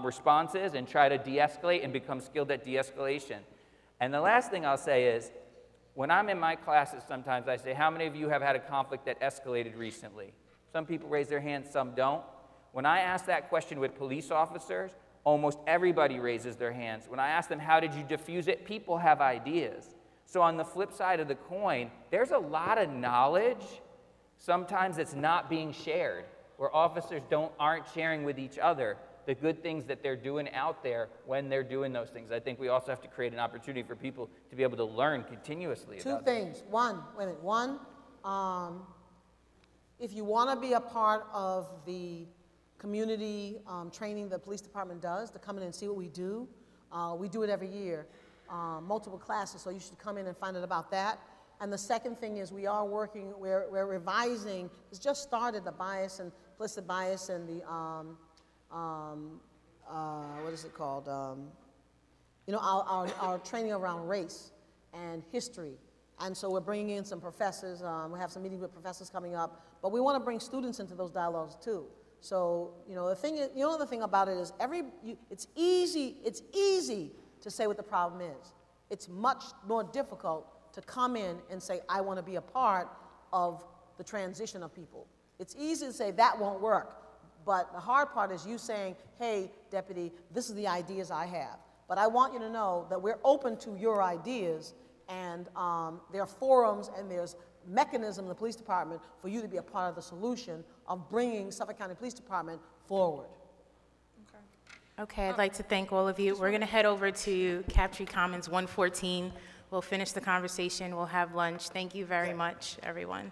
responses and try to de-escalate and become skilled at de-escalation. And the last thing I'll say is, when I'm in my classes sometimes, I say, how many of you have had a conflict that escalated recently? Some people raise their hands, some don't. When I ask that question with police officers, almost everybody raises their hands. When I ask them, how did you diffuse it? People have ideas. So on the flip side of the coin, there's a lot of knowledge sometimes that's not being shared, where officers aren't sharing with each other the good things that they're doing out there when they're doing those things. I think we also have to create an opportunity for people to be able to learn continuously Two about things. One, wait a minute. One, if you want to be a part of the community training the police department does, to come in and see what we do it every year, multiple classes, so you should come in and find out about that. And the second thing is we are working, we're revising, it's just started, the bias and implicit bias and the, what is it called? You know, our training around race and history. And so we're bringing in some professors, we have some meetings with professors coming up, but we want to bring students into those dialogues too. So, you know, the thing is, the thing about it is it's easy to say what the problem is. It's much more difficult to come in and say, I want to be a part of the transition of people. It's easy to say that won't work, but the hard part is you saying, hey, deputy, this is the ideas I have. But I want you to know that we're open to your ideas, and there are forums and there's mechanism in the police department for you to be a part of the solution of bringing Suffolk County Police Department forward. Okay, I'd like to thank all of you. We're going to head over to Captree Commons 114. We'll finish the conversation. We'll have lunch. Thank you very much, everyone.